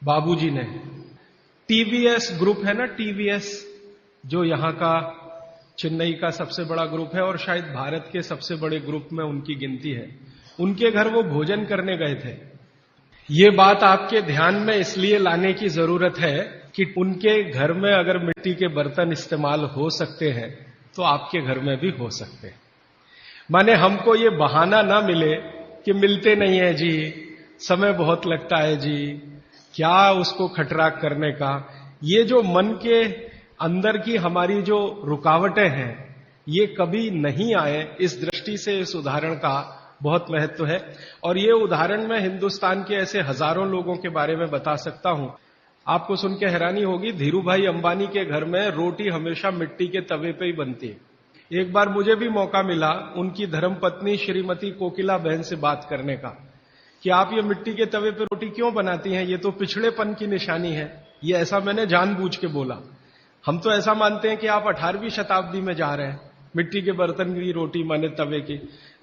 बाबूजी ने। TVS group है ना, टीवीएस, जो यहां का चेन्नई का सबसे बड़ा ग्रुप है और शायद भारत के सबसे बड़े ग्रुप में उनकी गिनती है। उनके घर वो भोजन करने गए थे। ये बात आपके ध्यान में इसलिए लाने की जरूरत है कि उनके घर में अगर मिट्टी के बर्तन इस्तेमाल हो सकते हैं तो आपके घर में भी हो सकते हैं। माने हमको ये बहाना ना मिले कि मिलते नहीं है जी, समय बहुत लगता है जी, क्या उसको खटराक करने का। ये जो मन के अंदर की हमारी जो रुकावटें हैं ये कभी नहीं आए, इस दृष्टि से इस उदाहरण का बहुत महत्व है। और ये उदाहरण मैं हिंदुस्तान के ऐसे हजारों लोगों के बारे में बता सकता हूं। आपको सुन के हैरानी होगी, धीरूभाई अंबानी के घर में रोटी हमेशा मिट्टी के तवे पे ही बनती है। एक बार मुझे भी मौका मिला उनकी धर्मपत्नी श्रीमती कोकिला बहन से बात करने का कि आप ये मिट्टी के तवे पे रोटी क्यों बनाती हैं, ये तो पिछड़ेपन की निशानी है। ये ऐसा मैंने जानबूझ के बोला। हम तो ऐसा मानते हैं कि आप 18वीं शताब्दी में जा रहे हैं, मिट्टी के बर्तन की रोटी माने तवे की।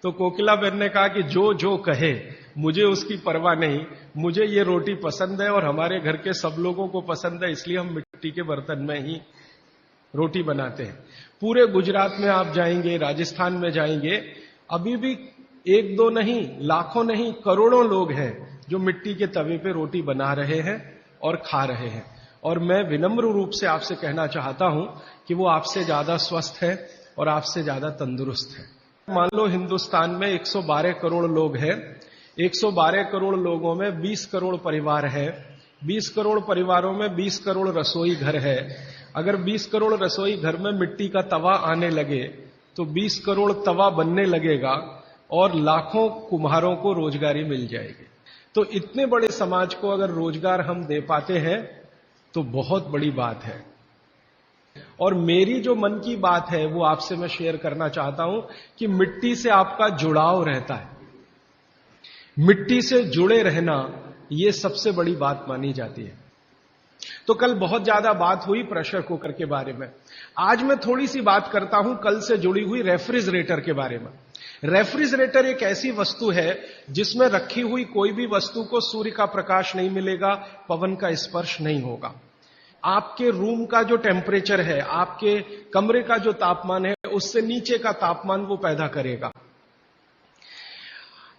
तो कोकिला बहन ने कहा कि जो जो कहे मुझे उसकी परवाह नहीं, मुझे ये रोटी पसंद है और हमारे घर के सब लोगों को पसंद है, इसलिए हम मिट्टी के बर्तन में ही रोटी बनाते हैं। पूरे गुजरात में आप जाएंगे, राजस्थान में जाएंगे, अभी भी एक दो नहीं, लाखों नहीं, करोड़ों लोग हैं जो मिट्टी के तवे पे रोटी बना रहे हैं और खा रहे हैं। और मैं विनम्र रूप से आपसे कहना चाहता हूं कि वो आपसे ज्यादा स्वस्थ है और आपसे ज्यादा तंदुरुस्त है। मान लो हिंदुस्तान में 112 करोड़ लोग हैं, 112 करोड़ लोगों में 20 करोड़ परिवार है, 20 करोड़ परिवारों में 20 करोड़ रसोई घर है। अगर 20 करोड़ रसोई घर में मिट्टी का तवा आने लगे तो 20 करोड़ तवा बनने लगेगा और लाखों कुम्हारों को रोजगारी मिल जाएगी। तो इतने बड़े समाज को अगर रोजगार हम दे पाते हैं तो बहुत बड़ी बात है। और मेरी जो मन की बात है वो आपसे मैं शेयर करना चाहता हूं कि मिट्टी से आपका जुड़ाव रहता है। मिट्टी से जुड़े रहना ये सबसे बड़ी बात मानी जाती है। तो कल बहुत ज्यादा बात हुई प्रेशर कुकर के बारे में। आज मैं थोड़ी सी बात करता हूं कल से जुड़ी हुई रेफ्रिजरेटर के बारे में। रेफ्रिजरेटर एक ऐसी वस्तु है जिसमें रखी हुई कोई भी वस्तु को सूर्य का प्रकाश नहीं मिलेगा, पवन का स्पर्श नहीं होगा। आपके रूम का जो टेम्परेचर है, आपके कमरे का जो तापमान है, उससे नीचे का तापमान वो पैदा करेगा।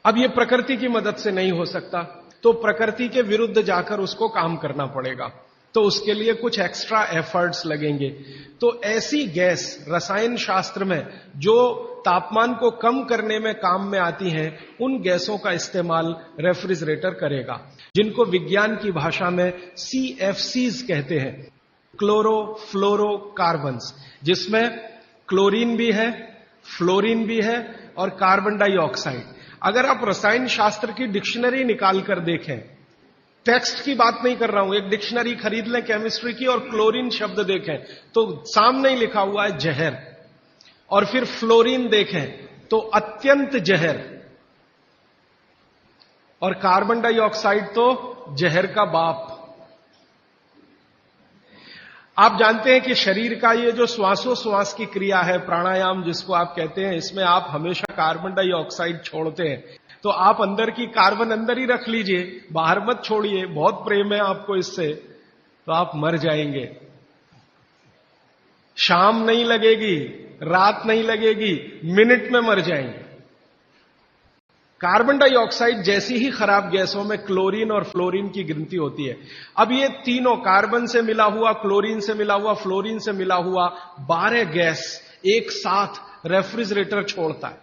अब ये प्रकृति की मदद से नहीं हो सकता, तो प्रकृति के विरुद्ध जाकर उसको काम करना पड़ेगा। तो उसके लिए कुछ एक्स्ट्रा एफर्ट्स लगेंगे। तो ऐसी गैस रसायन शास्त्र में जो तापमान को कम करने में काम में आती हैं, उन गैसों का इस्तेमाल रेफ्रिजरेटर करेगा, जिनको विज्ञान की भाषा में CFCs कहते हैं, क्लोरोफ्लोरोकार्बन्स, जिसमें क्लोरीन भी है, फ्लोरीन भी है और कार्बन डाइऑक्साइड। अगर आप रसायन शास्त्र की डिक्शनरी निकाल कर देखें, टेक्स्ट की बात नहीं कर रहा हूं, एक डिक्शनरी खरीद लें केमिस्ट्री की और क्लोरीन शब्द देखें तो सामने ही लिखा हुआ है जहर, और फिर फ्लोरीन देखें तो अत्यंत जहर, और कार्बन डाइऑक्साइड तो जहर का बाप। आप जानते हैं कि शरीर का ये जो श्वासोश्वास की क्रिया है, प्राणायाम जिसको आप कहते हैं, इसमें आप हमेशा कार्बन डाइऑक्साइड छोड़ते हैं। तो आप अंदर की कार्बन अंदर ही रख लीजिए, बाहर मत छोड़िए। बहुत प्रेम है आपको इससे, तो आप मर जाएंगे। शाम नहीं लगेगी, रात नहीं लगेगी, मिनट में मर जाएंगे। कार्बन डाइऑक्साइड जैसी ही खराब गैसों में क्लोरीन और फ्लोरीन की गिनती होती है। अब ये तीनों, कार्बन से मिला हुआ, क्लोरीन से मिला हुआ, फ्लोरीन से मिला हुआ 12 गैस एक साथ रेफ्रिजरेटर छोड़ता है।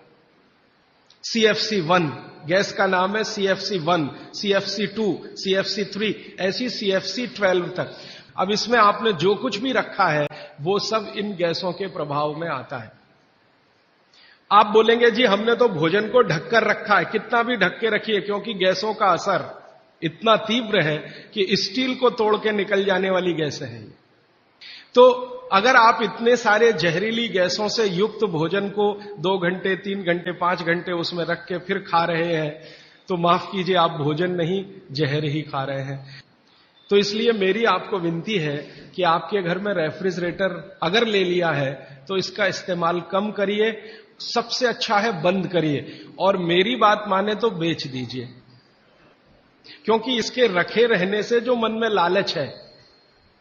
CFC1 गैस का नाम है, CFC1, CFC2, CFC3, ऐसी CFC12 तक। अब इसमें आपने जो कुछ भी रखा है वो सब इन गैसों के प्रभाव में आता है। आप बोलेंगे जी हमने तो भोजन को ढककर रखा है। कितना भी ढक के रखिए, क्योंकि गैसों का असर इतना तीव्र है कि स्टील को तोड़ के निकल जाने वाली गैसें हैं। तो अगर आप इतने सारे जहरीली गैसों से युक्त भोजन को 2 घंटे, 3 घंटे, 5 घंटे उसमें रख के फिर खा रहे हैं, तो माफ कीजिए, आप भोजन नहीं जहर ही खा रहे हैं। तो इसलिए मेरी आपको विनती है कि आपके घर में रेफ्रिजरेटर अगर ले लिया है तो इसका इस्तेमाल कम करिए, सबसे अच्छा है बंद करिए, और मेरी बात माने तो बेच दीजिए। क्योंकि इसके रखे रहने से जो मन में लालच है,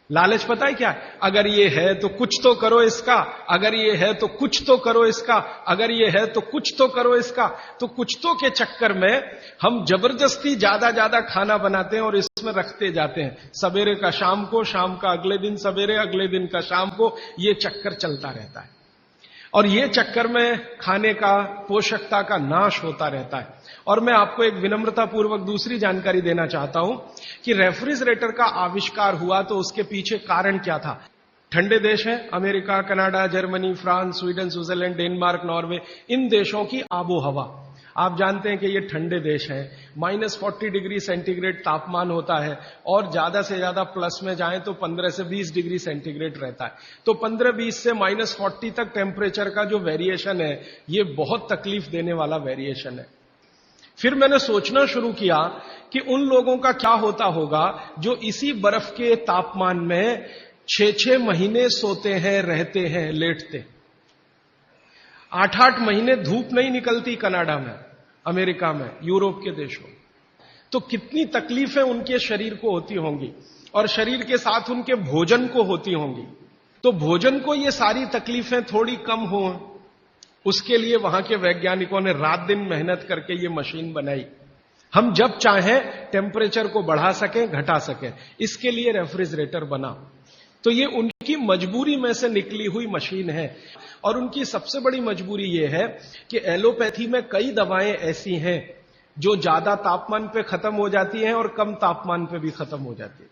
लालच पता है क्या, अगर ये है तो कुछ तो करो इसका, अगर ये है तो कुछ तो करो इसका, अगर ये है तो कुछ तो करो इसका। तो कुछ तो के चक्कर में हम जबरदस्ती ज्यादा खाना बनाते हैं और इसमें रखते जाते हैं। सवेरे का शाम को, शाम का अगले दिन सवेरे, अगले दिन का शाम को, ये चक्कर चलता रहता है। और ये चक्कर में खाने का, पोषकता का नाश होता रहता है। और मैं आपको एक विनम्रता पूर्वक दूसरी जानकारी देना चाहता हूं कि रेफ्रिजरेटर का आविष्कार हुआ तो उसके पीछे कारण क्या था। ठंडे देश हैं, America, Canada, Germany, France, Sweden, Switzerland, Denmark, Norway, इन देशों की आबो हवा, आप जानते हैं कि ये ठंडे देश हैं। -40 डिग्री सेंटीग्रेड तापमान होता है और ज्यादा से ज्यादा प्लस में जाएं तो 15 से 20 डिग्री सेंटीग्रेड रहता है। तो 15-20 से -40 तक टेम्परेचर का जो वेरिएशन है, ये बहुत तकलीफ देने वाला वेरिएशन है। फिर मैंने सोचना शुरू किया कि उन लोगों का क्या होता होगा जो इसी बर्फ के तापमान में 6-6 महीने सोते हैं, रहते हैं, लेटते। 8-8 महीने धूप नहीं निकलती कनाडा में, अमेरिका में, यूरोप के देशों। तो कितनी तकलीफें उनके शरीर को होती होंगी और शरीर के साथ उनके भोजन को होती होंगी। तो भोजन को ये सारी तकलीफें थोड़ी कम हो, उसके लिए वहां के वैज्ञानिकों ने रात दिन मेहनत करके ये मशीन बनाई। हम जब चाहें टेम्परेचर को बढ़ा सकें, घटा सकें, इसके लिए रेफ्रिजरेटर बना। तो ये उनकी मजबूरी में से निकली हुई मशीन है। और उनकी सबसे बड़ी मजबूरी ये है कि एलोपैथी में कई दवाएं ऐसी हैं जो ज्यादा तापमान पे खत्म हो जाती हैं और कम तापमान पे भी खत्म हो जाती है।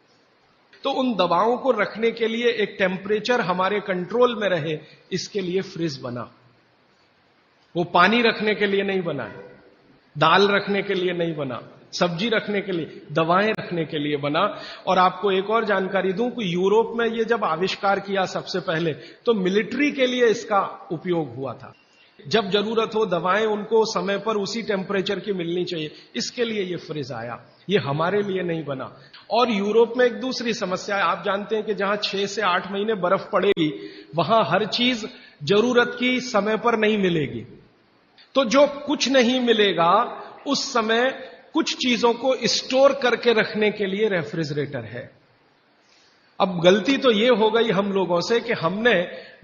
तो उन दवाओं को रखने के लिए एक टेम्परेचर हमारे कंट्रोल में रहे, इसके लिए फ्रिज बना। वो पानी रखने के लिए नहीं बना है, दाल रखने के लिए नहीं बना, सब्जी रखने के लिए, दवाएं रखने के लिए बना। और आपको एक और जानकारी दूं कि यूरोप में ये जब आविष्कार किया सबसे पहले, तो मिलिट्री के लिए इसका उपयोग हुआ था। जब जरूरत हो दवाएं उनको समय पर उसी टेम्परेचर की मिलनी चाहिए, इसके लिए ये फ्रिज आया। ये हमारे लिए नहीं बना। और यूरोप में एक दूसरी समस्या है, आप जानते हैं कि जहां 6 से 8 महीने बर्फ पड़ेगी, वहां हर चीज जरूरत की समय पर नहीं मिलेगी। तो जो कुछ नहीं मिलेगा, उस समय कुछ चीजों को स्टोर करके रखने के लिए रेफ्रिजरेटर है। अब गलती तो ये हो गई हम लोगों से कि हमने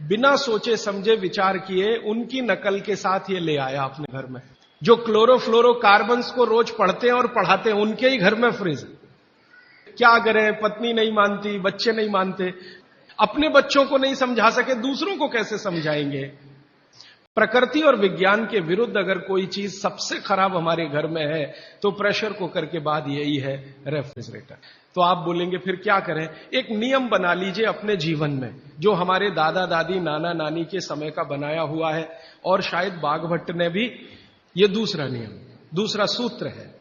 बिना सोचे समझे विचार किए उनकी नकल के साथ ये ले आया अपने घर में। जो क्लोरोफ्लोरोकार्बन्स को रोज पढ़ते हैं और पढ़ाते हैं, उनके ही घर में फ्रिज। क्या करें, पत्नी नहीं मानती, बच्चे नहीं मानते। अपने बच्चों को नहीं समझा सके, दूसरों को कैसे समझाएंगे। प्रकृति और विज्ञान के विरुद्ध अगर कोई चीज सबसे खराब हमारे घर में है तो प्रेशर कुकर के बाद यही है, रेफ्रिजरेटर। तो आप बोलेंगे फिर क्या करें। एक नियम बना लीजिए अपने जीवन में, जो हमारे दादा दादी, नाना नानी के समय का बनाया हुआ है। और शायद बाघभट्ट ने भी, ये दूसरा नियम, दूसरा सूत्र है।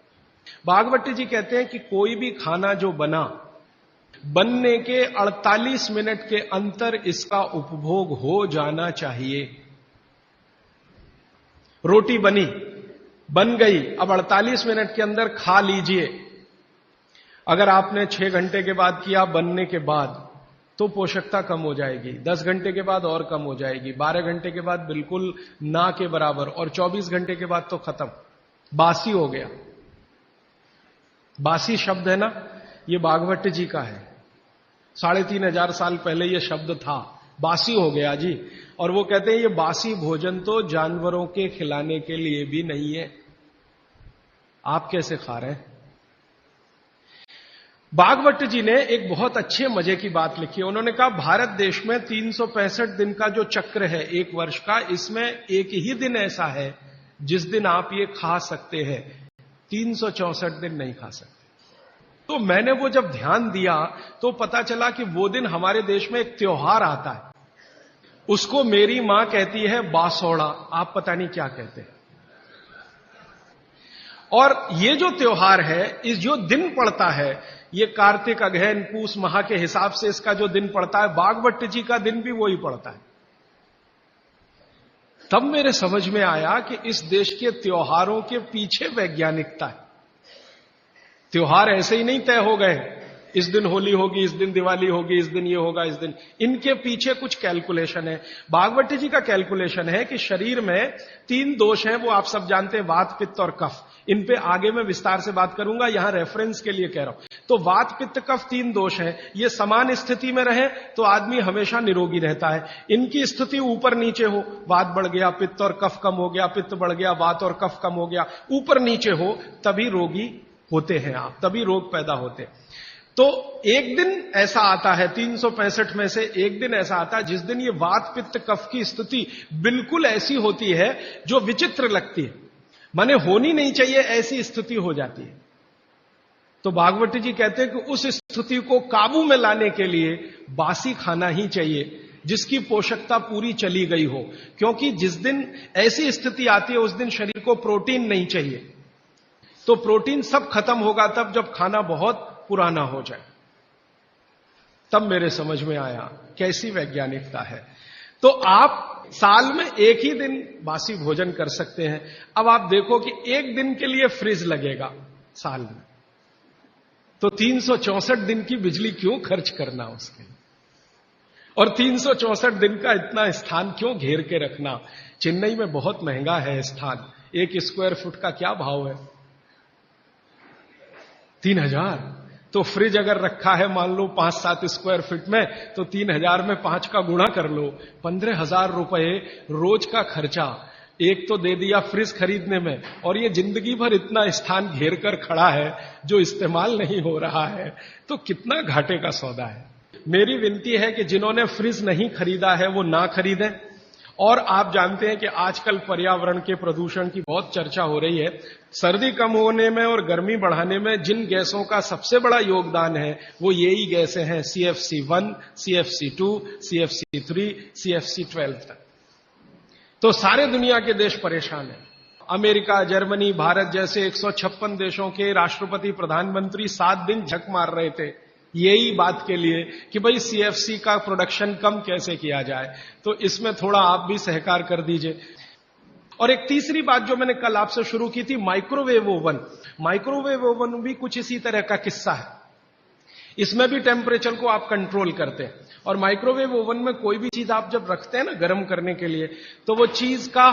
बाघभट्ट जी कहते हैं कि कोई भी खाना जो बना, बनने के 48 मिनट के अंतर इसका उपभोग हो जाना चाहिए। रोटी बनी, बन गई, अब 48 मिनट के अंदर खा लीजिए। अगर आपने 6 घंटे के बाद किया बनने के बाद, तो पोषकता कम हो जाएगी, 10 घंटे के बाद और कम हो जाएगी, 12 घंटे के बाद बिल्कुल ना के बराबर, और 24 घंटे के बाद तो खत्म, बासी हो गया। बासी शब्द है ना, ये बाघभट्ट जी का है। 3500 साल पहले ये शब्द था, बासी हो गया जी। और वो कहते हैं ये बासी भोजन तो जानवरों के खिलाने के लिए भी नहीं है, आप कैसे खा रहे हैं। बाघभट्ट जी ने एक बहुत अच्छे मजे की बात लिखी है। उन्होंने कहा भारत देश में 365 दिन का जो चक्र है एक वर्ष का, इसमें एक ही दिन ऐसा है जिस दिन आप ये खा सकते हैं, 364 दिन नहीं खा सकते। तो मैंने वो जब ध्यान दिया तो पता चला कि वो दिन हमारे देश में एक त्योहार आता है, उसको मेरी मां कहती है बासोड़ा, आप पता नहीं क्या कहते हैं। और ये जो त्योहार है, इस जो दिन पड़ता है, ये कार्तिक, अगहन, पूस माह के हिसाब से इसका जो दिन पड़ता है, बाघभट्ट जी का दिन भी वही पड़ता है। तब मेरे समझ में आया कि इस देश के त्योहारों के पीछे वैज्ञानिकता है। त्योहार ऐसे ही नहीं तय हो गए इस दिन होली होगी, इस दिन दिवाली होगी, इस दिन ये होगा, इस दिन, इनके पीछे कुछ कैलकुलेशन है। भागवती जी का कैलकुलेशन है कि शरीर में 3 दोष हैं, वो आप सब जानते हैं, वात, पित्त और कफ। इन पे आगे मैं विस्तार से बात करूंगा, यहां रेफरेंस के लिए कह रहा हूं। तो वात, पित्त, कफ 3 दोष हैं, ये समान स्थिति में रहे तो आदमी हमेशा निरोगी रहता है। इनकी स्थिति ऊपर नीचे हो, वात बढ़ गया, पित्त और कफ कम हो गया, पित्त बढ़ गया, वात और कफ कम हो गया, ऊपर नीचे हो, तभी रोगी होते हैं आप, तभी रोग पैदा होते हैं। तो एक दिन ऐसा आता है, 365 में से एक दिन ऐसा आता है जिस दिन ये वात, पित्त, कफ की स्थिति बिल्कुल ऐसी होती है जो विचित्र लगती है, माने होनी नहीं चाहिए, ऐसी स्थिति हो जाती है। तो भागवती जी कहते हैं कि उस स्थिति को काबू में लाने के लिए बासी खाना ही चाहिए, जिसकी पोषकता पूरी चली गई हो। क्योंकि जिस दिन ऐसी स्थिति आती है उस दिन शरीर को प्रोटीन नहीं चाहिए, तो प्रोटीन सब खत्म होगा तब जब खाना बहुत पुराना हो जाए। तब मेरे समझ में आया कैसी वैज्ञानिकता है। तो आप साल में एक ही दिन बासी भोजन कर सकते हैं। अब आप देखो कि एक दिन के लिए फ्रिज लगेगा साल में, तो 364 दिन की बिजली क्यों खर्च करना उसके लिए, और 364 दिन का इतना स्थान क्यों घेर के रखना। चेन्नई में बहुत महंगा है स्थान, 1 स्क्वायर फुट का क्या भाव है, 3000। तो फ्रिज अगर रखा है मान लो 5-7 स्क्वायर फीट में, तो 3000 में 5 का गुणा कर लो, 15,000 रुपए रोज का खर्चा एक तो दे दिया फ्रिज खरीदने में, और ये जिंदगी भर इतना स्थान घेर कर खड़ा है जो इस्तेमाल नहीं हो रहा है, तो कितना घाटे का सौदा है। मेरी विनती है कि जिन्होंने फ्रिज नहीं खरीदा है वो ना खरीदें। और आप जानते हैं कि आजकल पर्यावरण के प्रदूषण की बहुत चर्चा हो रही है। सर्दी कम होने में और गर्मी बढ़ाने में जिन गैसों का सबसे बड़ा योगदान है वो यही गैसें हैं, CFC1, CFC2, CFC3, CFC12 तक। तो सारे दुनिया के देश परेशान हैं। अमेरिका, जर्मनी, भारत जैसे 156 देशों के राष्ट्रपति, प्रधानमंत्री 7 दिन झक मार रहे थे यही बात के लिए कि भाई CFC का प्रोडक्शन कम कैसे किया जाए। तो इसमें थोड़ा आप भी सहकार कर दीजिए। और एक तीसरी बात जो मैंने कल आपसे शुरू की थी, माइक्रोवेव ओवन। माइक्रोवेव ओवन भी कुछ इसी तरह का किस्सा है। इसमें भी टेम्परेचर को आप कंट्रोल करते हैं, और माइक्रोवेव ओवन में कोई भी चीज आप जब रखते हैं ना गर्म करने के लिए, तो वो चीज का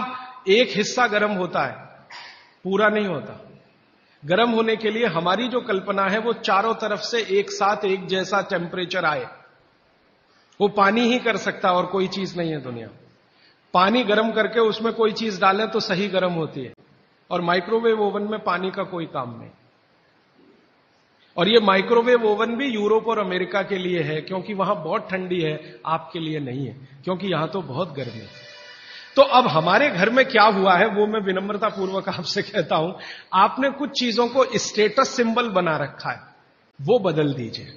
एक हिस्सा गर्म होता है, पूरा नहीं होता। गर्म होने के लिए हमारी जो कल्पना है वो चारों तरफ से एक साथ एक जैसा टेम्परेचर आए, वो पानी ही कर सकता और कोई चीज नहीं है दुनिया। पानी गर्म करके उसमें कोई चीज डालें तो सही गर्म होती है, और माइक्रोवेव ओवन में पानी का कोई काम नहीं। और ये माइक्रोवेव ओवन भी यूरोप और अमेरिका के लिए है, क्योंकि वहां बहुत ठंडी है, आपके लिए नहीं है, क्योंकि यहां तो बहुत गर्मी है। तो अब हमारे घर में क्या हुआ है वो मैं विनम्रता पूर्वक आपसे कहता हूं, आपने कुछ चीजों को स्टेटस सिंबल बना रखा है, वो बदल दीजिए।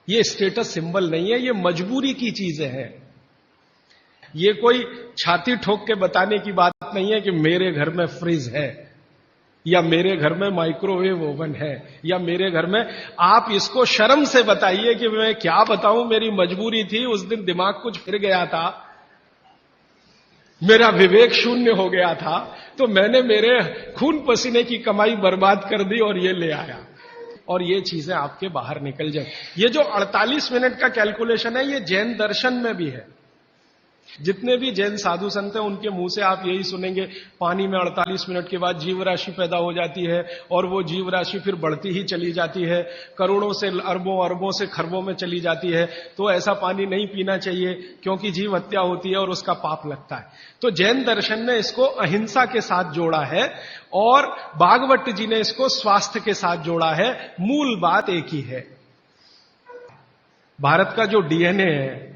ये स्टेटस सिंबल नहीं है, ये मजबूरी की चीजें हैं। ये कोई छाती ठोक के बताने की बात नहीं है कि मेरे घर में फ्रिज है, या मेरे घर में माइक्रोवेव ओवन है, या मेरे घर में। आप इसको शर्म से बताइए कि मैं क्या बताऊं, मेरी मजबूरी थी, उस दिन दिमाग कुछ फिर गया था, मेरा विवेक शून्य हो गया था, तो मैंने मेरे खून पसीने की कमाई बर्बाद कर दी और ये ले आया, और ये चीजें आपके बाहर निकल जाए। ये जो 48 मिनट का कैलकुलेशन है ये जैन दर्शन में भी है। जितने भी जैन साधु संत हैं उनके मुंह से आप यही सुनेंगे, पानी में 48 मिनट के बाद जीव राशि पैदा हो जाती है, और वो जीव राशि फिर बढ़ती ही चली जाती है, करोड़ों से अरबों, अरबों से खरबों में चली जाती है। तो ऐसा पानी नहीं पीना चाहिए क्योंकि जीव हत्या होती है और उसका पाप लगता है। तो जैन दर्शन ने इसको अहिंसा के साथ जोड़ा है, और भागवत जी ने इसको स्वास्थ्य के साथ जोड़ा है। मूल बात एक ही है। भारत का जो DNA है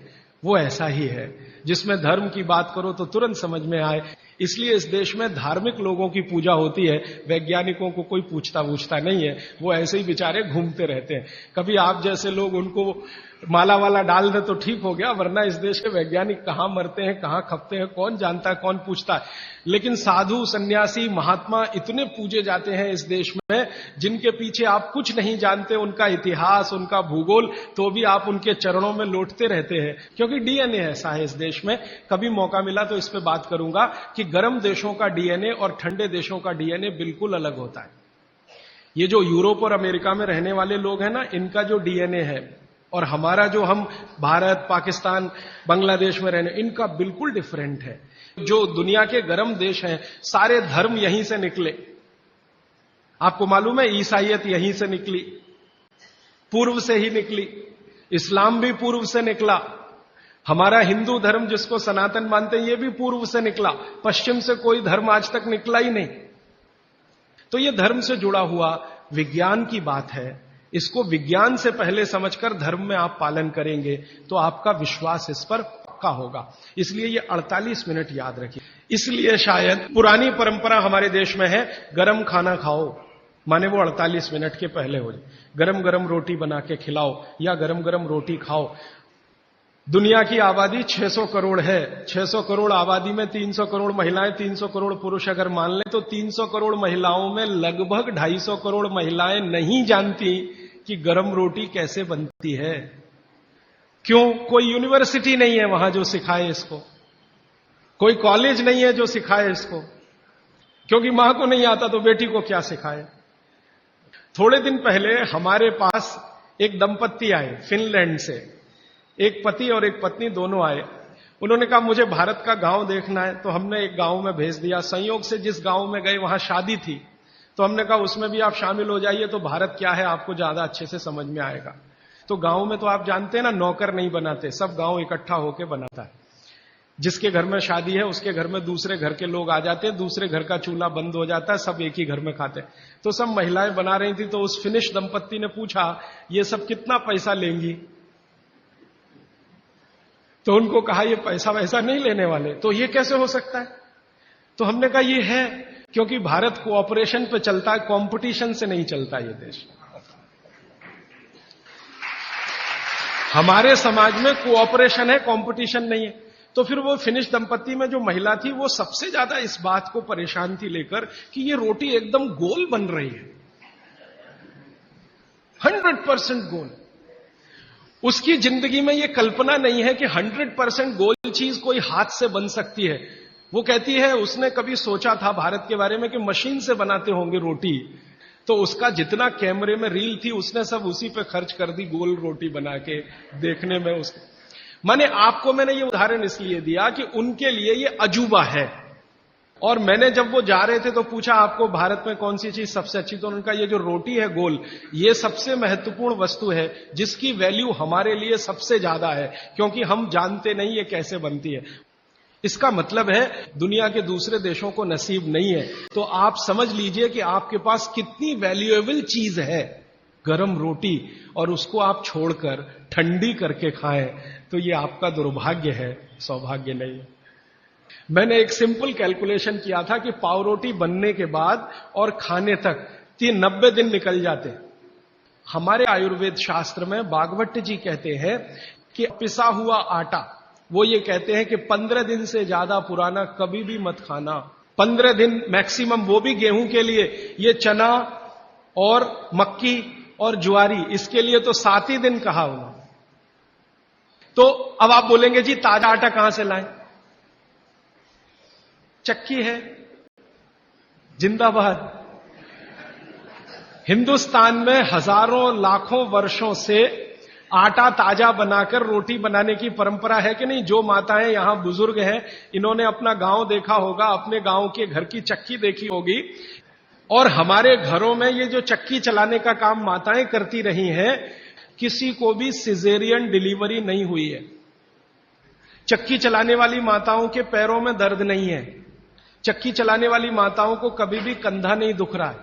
वो ऐसा ही है, जिसमें धर्म की बात करो तो तुरंत समझ में आए। इसलिए इस देश में धार्मिक लोगों की पूजा होती है, वैज्ञानिकों को कोई पूछता नहीं है, वो ऐसे ही बेचारे घूमते रहते हैं। कभी आप जैसे लोग उनको माला वाला डाल दे तो ठीक हो गया, वरना इस देश के वैज्ञानिक कहां मरते हैं, कहां खपते हैं, कौन जानता है, कौन पूछता है। लेकिन साधु, सन्यासी, महात्मा इतने पूजे जाते हैं इस देश में, जिनके पीछे आप कुछ नहीं जानते, उनका इतिहास, उनका भूगोल, तो भी आप उनके चरणों में लौटते रहते हैं, क्योंकि DNA ऐसा है इस देश में। कभी मौका मिला तो इस पर बात करूंगा कि गर्म देशों का DNA और ठंडे देशों का DNA बिल्कुल अलग होता है। ये जो यूरोप और अमेरिका में रहने वाले लोग हैं ना, इनका जो डीएनए है और हमारा जो हम भारत, पाकिस्तान, बांग्लादेश में रहने, इनका बिल्कुल डिफरेंट है। जो दुनिया के गर्म देश हैं, सारे धर्म यहीं से निकले। आपको मालूम है ईसाइयत यहीं से निकली, पूर्व से ही निकली। इस्लाम भी पूर्व से निकला। हमारा हिंदू धर्म जिसको सनातन मानते हैं, ये भी पूर्व से निकला। पश्चिम से कोई धर्म आज तक निकला ही नहीं। तो ये धर्म से जुड़ा हुआ विज्ञान की बात है। इसको विज्ञान से पहले समझकर धर्म में आप पालन करेंगे तो आपका विश्वास इस पर पक्का होगा। इसलिए ये 48 मिनट याद रखिए। इसलिए शायद पुरानी परंपरा हमारे देश में है, गरम खाना खाओ, माने वो 48 मिनट के पहले हो जाए। गरम गरम रोटी बना के खिलाओ या गरम गरम रोटी खाओ। दुनिया की आबादी 600 करोड़ है। 600 करोड़ आबादी में 300 करोड़ महिलाएं, 300 करोड़ पुरुष अगर मान लें तो 300 करोड़ महिलाओं में लगभग 250 करोड़ महिलाएं नहीं जानती कि गरम रोटी कैसे बनती है। क्यों? कोई यूनिवर्सिटी नहीं है वहां जो सिखाए इसको, कोई कॉलेज नहीं है जो सिखाए इसको, क्योंकि मां को नहीं आता तो बेटी को क्या सिखाए। थोड़े दिन पहले हमारे पास एक दंपत्ति आए फिनलैंड से, एक पति और एक पत्नी दोनों आए। उन्होंने कहा मुझे भारत का गांव देखना है, तो हमने एक गांव में भेज दिया। संयोग से जिस गांव में गए वहां शादी थी, तो हमने कहा उसमें भी आप शामिल हो जाइए, तो भारत क्या है आपको ज्यादा अच्छे से समझ में आएगा। तो गांव में तो आप जानते हैं ना, नौकर नहीं बनाते, सब गांव इकट्ठा होकर बनाता है। जिसके घर में शादी है उसके घर में दूसरे घर के लोग आ जाते हैं, दूसरे घर का चूल्हा बंद हो जाता है, सब एक ही घर में खाते हैं। तो सब महिलाएं बना रही थी, तो उस फिनिश दंपत्ति ने पूछा ये सब कितना पैसा लेंगी। तो उनको कहा ये पैसा वैसा नहीं लेने वाले। तो ये कैसे हो सकता है? तो हमने कहा ये है क्योंकि भारत कोऑपरेशन पे चलता है, कंपटीशन से नहीं चलता ये देश। हमारे समाज में कोऑपरेशन है, कंपटीशन नहीं है। तो फिर वो फिनिश दंपत्ति में जो महिला थी वो सबसे ज्यादा इस बात को परेशान थी लेकर कि ये रोटी एकदम गोल बन रही है, 100% गोल। उसकी जिंदगी में ये कल्पना नहीं है कि 100% गोल चीज कोई हाथ से बन सकती है। वो कहती है उसने कभी सोचा था भारत के बारे में कि मशीन से बनाते होंगे रोटी, तो उसका जितना कैमरे में रील थी उसने सब उसी पे खर्च कर दी, गोल रोटी बना के देखने में। उसको मैंने ये उदाहरण इसलिए दिया कि उनके लिए ये अजूबा है। और मैंने जब वो जा रहे थे तो पूछा आपको भारत में कौन सी चीज सबसे अच्छी, तो उनका ये जो रोटी है गोल, ये सबसे महत्वपूर्ण वस्तु है जिसकी वैल्यू हमारे लिए सबसे ज्यादा है, क्योंकि हम जानते नहीं ये कैसे बनती है। इसका मतलब है दुनिया के दूसरे देशों को नसीब नहीं है। तो आप समझ लीजिए कि आपके पास कितनी वैल्यूएबल चीज है गरम रोटी, और उसको आप छोड़कर ठंडी करके खाएं तो ये आपका दुर्भाग्य है, सौभाग्य नहीं। मैंने एक सिंपल कैलकुलेशन किया था कि पाव रोटी बनने के बाद और खाने तक 90 दिन निकल जाते। हमारे आयुर्वेद शास्त्र में भागवत जी कहते हैं कि पिसा हुआ आटा, वो ये कहते हैं कि 15 दिन से ज्यादा पुराना कभी भी मत खाना। 15 दिन मैक्सिमम, वो भी गेहूं के लिए। ये चना और मक्की और ज्वारी, इसके लिए तो 7 ही दिन कहा उन्होंने। तो अब आप बोलेंगे जी ताजा आटा कहां से लाएं? चक्की है, जिंदाबाद। हिंदुस्तान में हजारों लाखों वर्षों से आटा ताजा बनाकर रोटी बनाने की परंपरा है कि नहीं? जो माताएं यहां बुजुर्ग हैं, इन्होंने अपना गांव देखा होगा, अपने गांव के घर की चक्की देखी होगी। और हमारे घरों में ये जो चक्की चलाने का काम माताएं करती रही हैं, किसी को भी सिजेरियन डिलीवरी नहीं हुई है। चक्की चलाने वाली माताओं के पैरों में दर्द नहीं है। चक्की चलाने वाली माताओं को कभी भी कंधा नहीं दुख रहा है,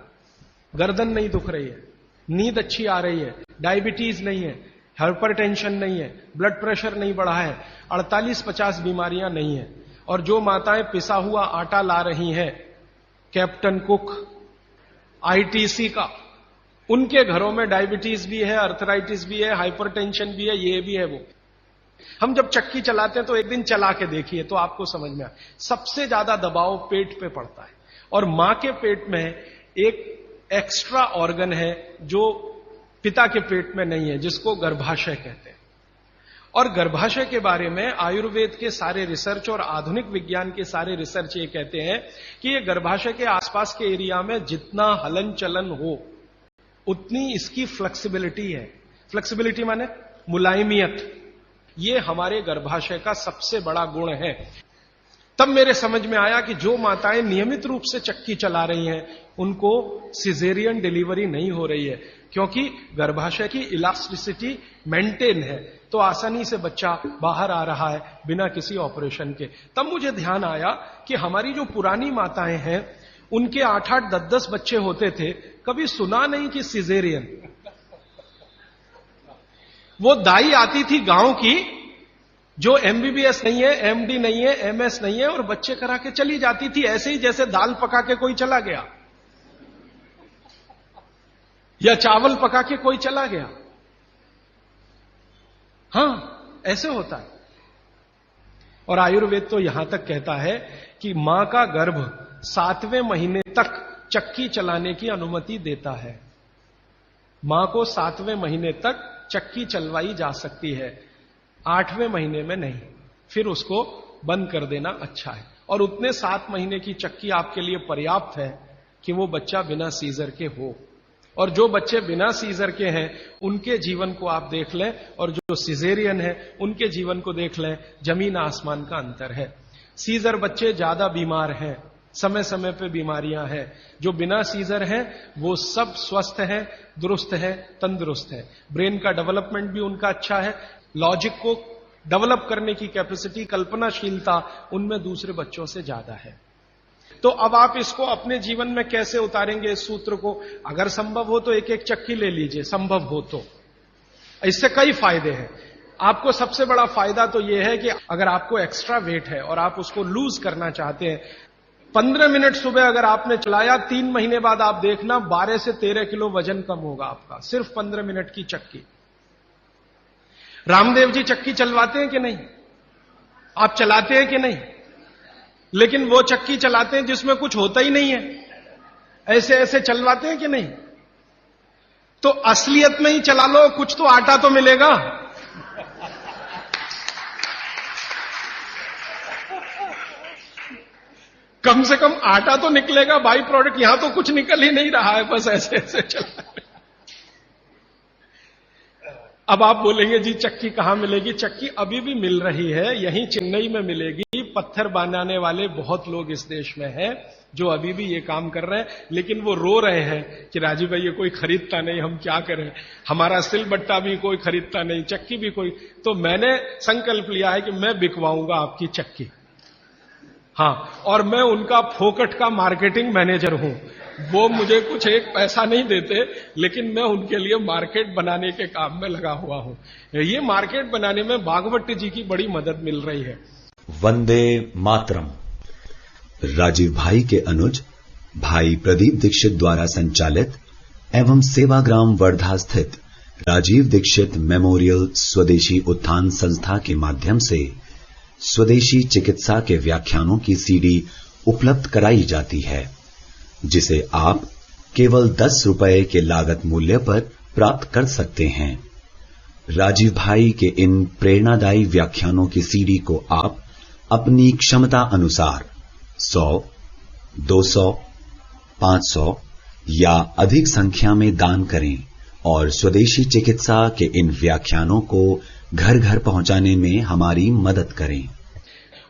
गर्दन नहीं दुख रही है, नींद अच्छी आ रही है, डायबिटीज नहीं है, हाइपरटेंशन नहीं है, ब्लड प्रेशर नहीं बढ़ा है, 48-50 बीमारियां नहीं है। और जो माताएं पिसा हुआ आटा ला रही हैं, कैप्टन कुक, आईटीसी का, उनके घरों में डायबिटीज भी है, अर्थराइटिस भी है, हाइपरटेंशन भी है, ये भी है। वो हम जब चक्की चलाते हैं तो एक दिन चला के देखिए तो आपको समझ में आए, सबसे ज्यादा दबाव पेट पे पड़ता है। और मां के पेट में एक एक्स्ट्रा ऑर्गन है जो पिता के पेट में नहीं है, जिसको गर्भाशय कहते हैं। और गर्भाशय के बारे में आयुर्वेद के सारे रिसर्च और आधुनिक विज्ञान के सारे रिसर्च ये कहते हैं कि ये गर्भाशय के आसपास के एरिया में जितना हलन चलन हो, उतनी इसकी फ्लेक्सिबिलिटी है। फ्लेक्सिबिलिटी माने मुलायमियत। ये हमारे गर्भाशय का सबसे बड़ा गुण है। तब मेरे समझ में आया कि जो माताएं नियमित रूप से चक्की चला रही हैं उनको सिजेरियन डिलीवरी नहीं हो रही है, क्योंकि गर्भाशय की इलास्टिसिटी मेंटेन है, तो आसानी से बच्चा बाहर आ रहा है बिना किसी ऑपरेशन के। तब मुझे ध्यान आया कि हमारी जो पुरानी माताएं हैं उनके 8-8, 10-10 बच्चे होते थे, कभी सुना नहीं कि सिजेरियन। वो दाई आती थी गांव की, जो एमबीबीएस नहीं है, एमडी नहीं है, एमएस नहीं है, और बच्चे करा के चली जाती थी, ऐसे ही जैसे दाल पका के कोई चला गया या चावल पका के कोई चला गया। हां, ऐसे होता है। और आयुर्वेद तो यहां तक कहता है कि मां का गर्भ 7वें महीने तक चक्की चलाने की अनुमति देता है। मां को 7वें महीने तक चक्की चलवाई जा सकती है, 8वें महीने में नहीं, फिर उसको बंद कर देना अच्छा है। और उतने 7 महीने की चक्की आपके लिए पर्याप्त है कि वो बच्चा बिना सीजर के हो। और जो बच्चे बिना सीजर के हैं उनके जीवन को आप देख लें, और जो सिजेरियन है उनके जीवन को देख लें, जमीन आसमान का अंतर है। सीजर बच्चे ज्यादा बीमार हैं, समय समय पे बीमारियां हैं। जो बिना सीजर हैं वो सब स्वस्थ हैं, दुरुस्त हैं, तंदुरुस्त हैं। ब्रेन का डेवलपमेंट भी उनका अच्छा है, लॉजिक को डेवलप करने की कैपेसिटी, कल्पनाशीलता उनमें दूसरे बच्चों से ज्यादा है। तो अब आप इसको अपने जीवन में कैसे उतारेंगे इस सूत्र को? अगर संभव हो तो एक एक चक्की ले लीजिए, संभव हो तो। इससे कई फायदे हैं। आपको सबसे बड़ा फायदा तो यह है कि अगर आपको एक्स्ट्रा वेट है और आप उसको लूज करना चाहते हैं, 15 मिनट सुबह अगर आपने चलाया, 3 महीने बाद आप देखना 12 से 13 किलो वजन कम होगा आपका, सिर्फ 15 मिनट की चक्की। रामदेव जी चक्की चलवाते हैं कि नहीं? आप चलाते हैं कि नहीं? लेकिन वो चक्की चलाते हैं जिसमें कुछ होता ही नहीं है, ऐसे ऐसे चलवाते हैं कि नहीं? तो असलियत में ही चला लो, कुछ तो आटा तो मिलेगा। कम से कम आटा तो निकलेगा, बाई प्रोडक्ट। यहां तो कुछ निकल ही नहीं रहा है, बस ऐसे ऐसे चला। अब आप बोलेंगे जी चक्की कहां मिलेगी? चक्की अभी भी मिल रही है, यहीं चेन्नई में मिलेगी। पत्थर बनाने वाले बहुत लोग इस देश में हैं जो अभी भी ये काम कर रहे हैं, लेकिन वो रो रहे हैं कि राजीव भाई ये कोई खरीदता नहीं, हम क्या करें, हमारा सिलबट्टा भी कोई खरीदता नहीं, चक्की भी कोई। तो मैंने संकल्प लिया है कि मैं बिकवाऊंगा आपकी चक्की। हां, और मैं उनका फोकट का मार्केटिंग मैनेजर हूं। वो मुझे कुछ एक पैसा नहीं देते, लेकिन मैं उनके लिए मार्केट बनाने के काम में लगा हुआ हूं। ये मार्केट बनाने में भागवत जी की बड़ी मदद मिल रही है। वंदे मातरम। राजीव भाई के अनुज भाई प्रदीप दीक्षित द्वारा संचालित एवं सेवाग्राम वर्धा स्थित राजीव दीक्षित मेमोरियल स्वदेशी उत्थान संस्था के माध्यम से स्वदेशी चिकित्सा के व्याख्यानों की सीडी उपलब्ध कराई जाती है, जिसे आप केवल 10 रुपए के लागत मूल्य पर प्राप्त कर सकते हैं। राजीव भाई के इन प्रेरणादायी व्याख्यानों की सीडी को आप अपनी क्षमता अनुसार 100, 200, 500 या अधिक संख्या में दान करें और स्वदेशी चिकित्सा के इन व्याख्यानों को घर घर पहुंचाने में हमारी मदद करें।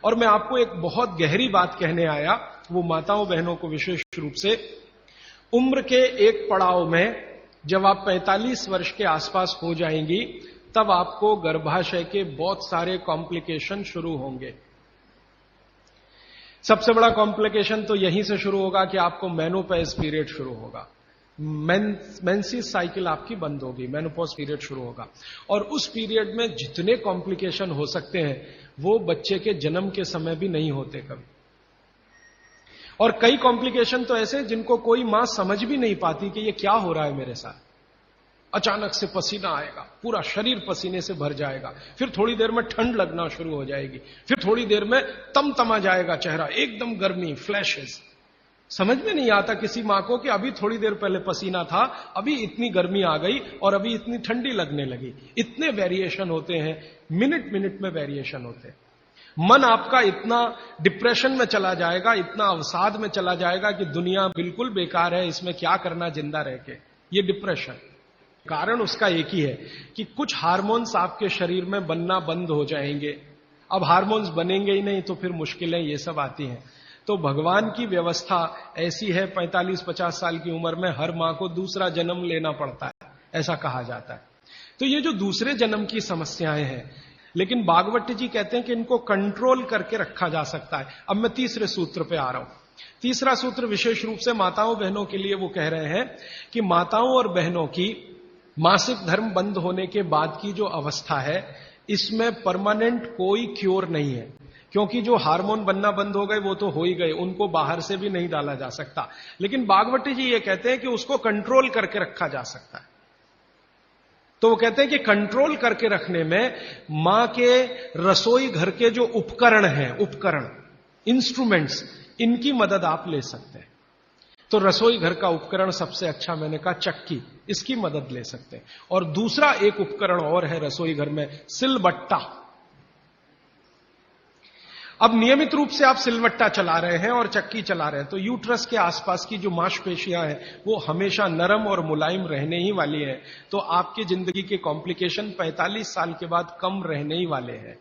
और मैं आपको एक बहुत गहरी बात कहने आया, वो माताओं बहनों को विशेष रूप से, उम्र के एक पड़ाव में जब आप 45 वर्ष के आसपास हो जाएंगी, तब आपको गर्भाशय के बहुत सारे कॉम्प्लिकेशन शुरू होंगे। सबसे बड़ा कॉम्प्लिकेशन तो यहीं से शुरू होगा कि आपको मेनोपॉज पीरियड शुरू होगा, मेंसेस साइकिल आपकी बंद होगी, मेनोपॉज पीरियड शुरू होगा। और उस पीरियड में जितने कॉम्प्लिकेशन हो सकते हैं वो बच्चे के जन्म के समय भी नहीं होते कभी। और कई कॉम्प्लिकेशन तो ऐसे जिनको कोई मां समझ भी नहीं पाती कि ये क्या हो रहा है मेरे साथ। अचानक से पसीना आएगा, पूरा शरीर पसीने से भर जाएगा, फिर थोड़ी देर में ठंड लगना शुरू हो जाएगी, फिर थोड़ी देर में तमतमा जाएगा चेहरा, एकदम गर्मी, फ्लैशेस। समझ में नहीं आता किसी मां को कि अभी थोड़ी देर पहले पसीना था, अभी इतनी गर्मी आ गई और अभी इतनी ठंडी लगने लगी। इतने वेरिएशन होते हैं, मिनट मिनट में वेरिएशन होते हैं। मन आपका इतना डिप्रेशन में चला जाएगा, इतना अवसाद में चला जाएगा कि दुनिया बिल्कुल बेकार है, इसमें क्या करना जिंदा रह के। ये डिप्रेशन। कारण उसका एक ही है कि कुछ हार्मोन्स आपके शरीर में बनना बंद हो जाएंगे। अब हार्मोन्स बनेंगे ही नहीं तो फिर मुश्किलें ये सब आती हैं। तो भगवान की व्यवस्था ऐसी है, 45-50 साल की उम्र में हर मां को दूसरा जन्म लेना पड़ता है, ऐसा कहा जाता है। तो ये जो दूसरे जन्म की समस्याएं हैं, लेकिन भागवत जी कहते हैं कि इनको कंट्रोल करके रखा जा सकता है। अब मैं तीसरे सूत्र पे आ रहा हूं। तीसरा सूत्र विशेष रूप से माताओं बहनों के लिए वो कह रहे हैं कि माताओं और बहनों की मासिक धर्म बंद होने के बाद की जो अवस्था है, इसमें परमानेंट कोई क्योर नहीं है, क्योंकि जो हार्मोन बनना बंद हो गए वो तो हो ही गए, उनको बाहर से भी नहीं डाला जा सकता। लेकिन भागवती जी ये कहते हैं कि उसको कंट्रोल करके रखा जा सकता है। तो वो कहते हैं कि कंट्रोल करके रखने में मां के रसोई घर के जो उपकरण हैं, उपकरण, इंस्ट्रूमेंट्स, इनकी मदद आप ले सकते हैं। तो रसोई घर का उपकरण सबसे अच्छा मैंने कहा चक्की, इसकी मदद ले सकते हैं। और दूसरा एक उपकरण और है रसोई घर में, सिलबट्टा। अब नियमित रूप से आप सिलबट्टा चला रहे हैं और चक्की चला रहे हैं तो यूट्रस के आसपास की जो मांसपेशियां हैं वो हमेशा नरम और मुलायम रहने ही वाली हैं। तो आपकी जिंदगी के कॉम्प्लिकेशन 45 साल के बाद कम रहने ही वाले हैं।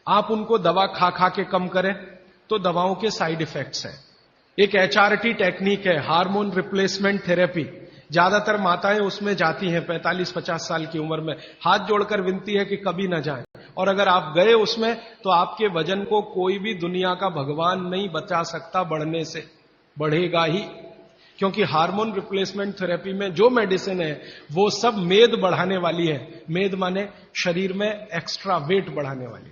आप उनको दवा खा खा के कम करें तो दवाओं के साइड इफेक्ट्स हैं। एक HRT टेक्निक है, हार्मोन रिप्लेसमेंट थेरेपी। ज्यादातर माताएं उसमें जाती हैं 45-50 साल की उम्र में, हाथ जोड़कर विनती है कि कभी ना जाएं। और अगर आप गए उसमें तो आपके वजन को कोई भी दुनिया का भगवान नहीं बचा सकता बढ़ने से, बढ़ेगा ही। क्योंकि हार्मोन रिप्लेसमेंट थेरेपी में जो मेडिसिन है वो सब मेद बढ़ाने वाली है। मेद माने शरीर में एक्स्ट्रा वेट बढ़ाने वाली।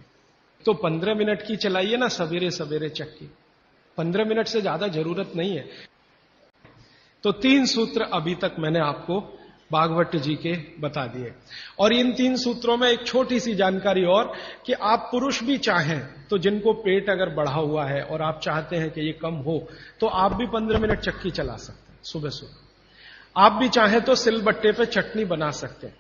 तो 15 मिनट की चलाइए ना सवेरे सवेरे चक्की, 15 मिनट से ज्यादा जरूरत नहीं है। तो 3 सूत्र अभी तक मैंने आपको भागवत जी के बता दिए। और इन 3 सूत्रों में एक छोटी सी जानकारी और, कि आप पुरुष भी चाहें तो जिनको पेट अगर बढ़ा हुआ है और आप चाहते हैं कि ये कम हो, तो आप भी 15 मिनट चक्की चला सकते हैं सुबह सुबह। आप भी चाहें तो सिलबट्टे पे चटनी बना सकते हैं।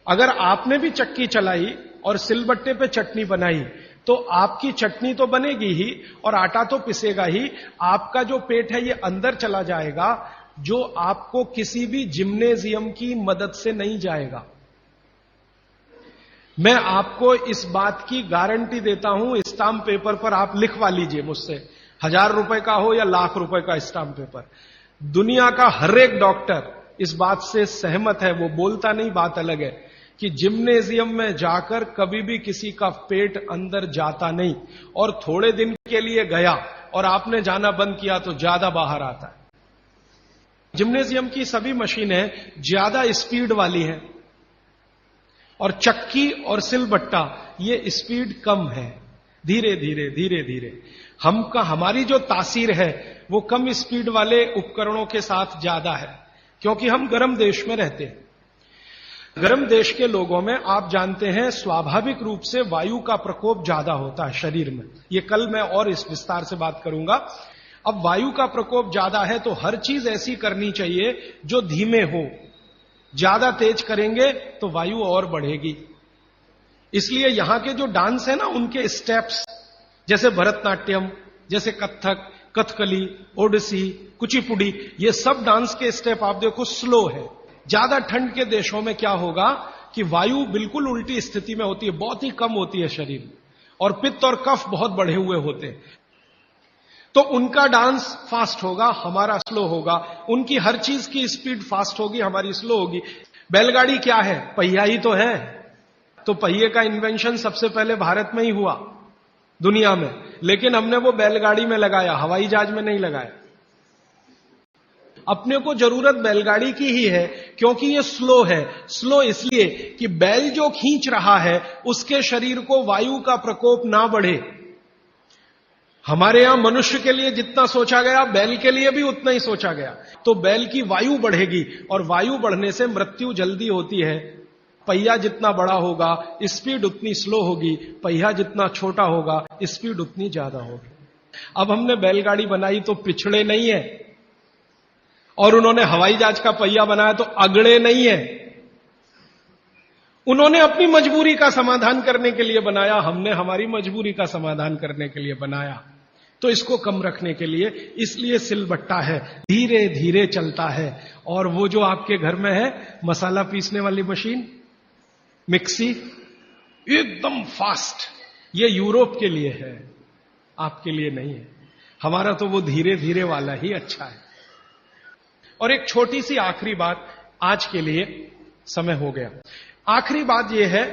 अगर आपने भी चक्की चलाई और सिलबट्टे पे चटनी बनाई तो आपकी चटनी तो बनेगी ही और आटा तो पिसेगा ही। आपका जो पेट है ये अंदर चला जाएगा, जो आपको किसी भी जिम्नेजियम की मदद से नहीं जाएगा। मैं आपको इस बात की गारंटी देता हूं, स्टाम्प पेपर पर आप लिखवा लीजिए मुझसे, 1000 रुपए का हो या लाख रुपए का स्टाम्प पेपर। दुनिया का हर एक डॉक्टर इस बात से सहमत है, वो बोलता नहीं, बात अलग है, कि जिम्नेजियम में जाकर कभी भी किसी का पेट अंदर जाता नहीं, और थोड़े दिन के लिए गया और आपने जाना बंद किया तो ज्यादा बाहर आता है। जिम्नेजियम की सभी मशीनें ज्यादा स्पीड वाली हैं और चक्की और सिलबट्टा ये स्पीड कम है, धीरे धीरे धीरे धीरे। हमारी जो तासीर है वो कम स्पीड वाले उपकरणों के साथ ज्यादा है, क्योंकि हम गर्म देश में रहते हैं। गर्म देश के लोगों में आप जानते हैं स्वाभाविक रूप से वायु का प्रकोप ज्यादा होता है शरीर में। ये कल मैं और इस विस्तार से बात करूंगा। अब वायु का प्रकोप ज्यादा है तो हर चीज ऐसी करनी चाहिए जो धीमे हो। ज्यादा तेज करेंगे तो वायु और बढ़ेगी। इसलिए यहां के जो डांस है ना, उनके स्टेप्स, जैसे भरतनाट्यम, जैसे कथक, कथकली, ओडिसी, कुचिपुड़ी, ये सब डांस के स्टेप आप देखो स्लो है। ज्यादा ठंड के देशों में क्या होगा कि वायु बिल्कुल उल्टी स्थिति में होती है, बहुत ही कम होती है शरीर में, और पित्त और कफ बहुत बढ़े हुए होते हैं। तो उनका डांस फास्ट होगा, हमारा स्लो होगा। उनकी हर चीज की स्पीड फास्ट होगी, हमारी स्लो होगी। बैलगाड़ी क्या है? पहिया ही तो है। तो पहिए का इन्वेंशन सबसे पहले भारत में ही हुआ दुनिया में, लेकिन हमने वो बैलगाड़ी में लगाया, हवाई जहाज में नहीं लगाया। अपने को जरूरत बैलगाड़ी की ही है, क्योंकि ये स्लो है। स्लो इसलिए कि बैल जो खींच रहा है उसके शरीर को वायु का प्रकोप ना बढ़े। हमारे यहां मनुष्य के लिए जितना सोचा गया, बैल के लिए भी उतना ही सोचा गया। तो बैल की वायु बढ़ेगी, और वायु बढ़ने से मृत्यु जल्दी होती है। पहिया जितना बड़ा होगा स्पीड उतनी स्लो होगी, पहिया जितना छोटा होगा स्पीड उतनी ज्यादा होगी। अब हमने बैलगाड़ी बनाई तो पिछड़े नहीं है, और उन्होंने हवाई जहाज का पहिया बनाया तो अगड़े नहीं है। उन्होंने अपनी मजबूरी का समाधान करने के लिए बनाया, हमने हमारी मजबूरी का समाधान करने के लिए बनाया। तो इसको कम रखने के लिए इसलिए सिलबट्टा है, धीरे धीरे चलता है। और वो जो आपके घर में है मसाला पीसने वाली मशीन, मिक्सी, एकदम फास्ट, ये यूरोप के लिए है, आपके लिए नहीं है। हमारा तो वो धीरे धीरे वाला ही अच्छा है। और एक छोटी सी आखिरी बात, आज के लिए समय हो गया, आखिरी बात यह है,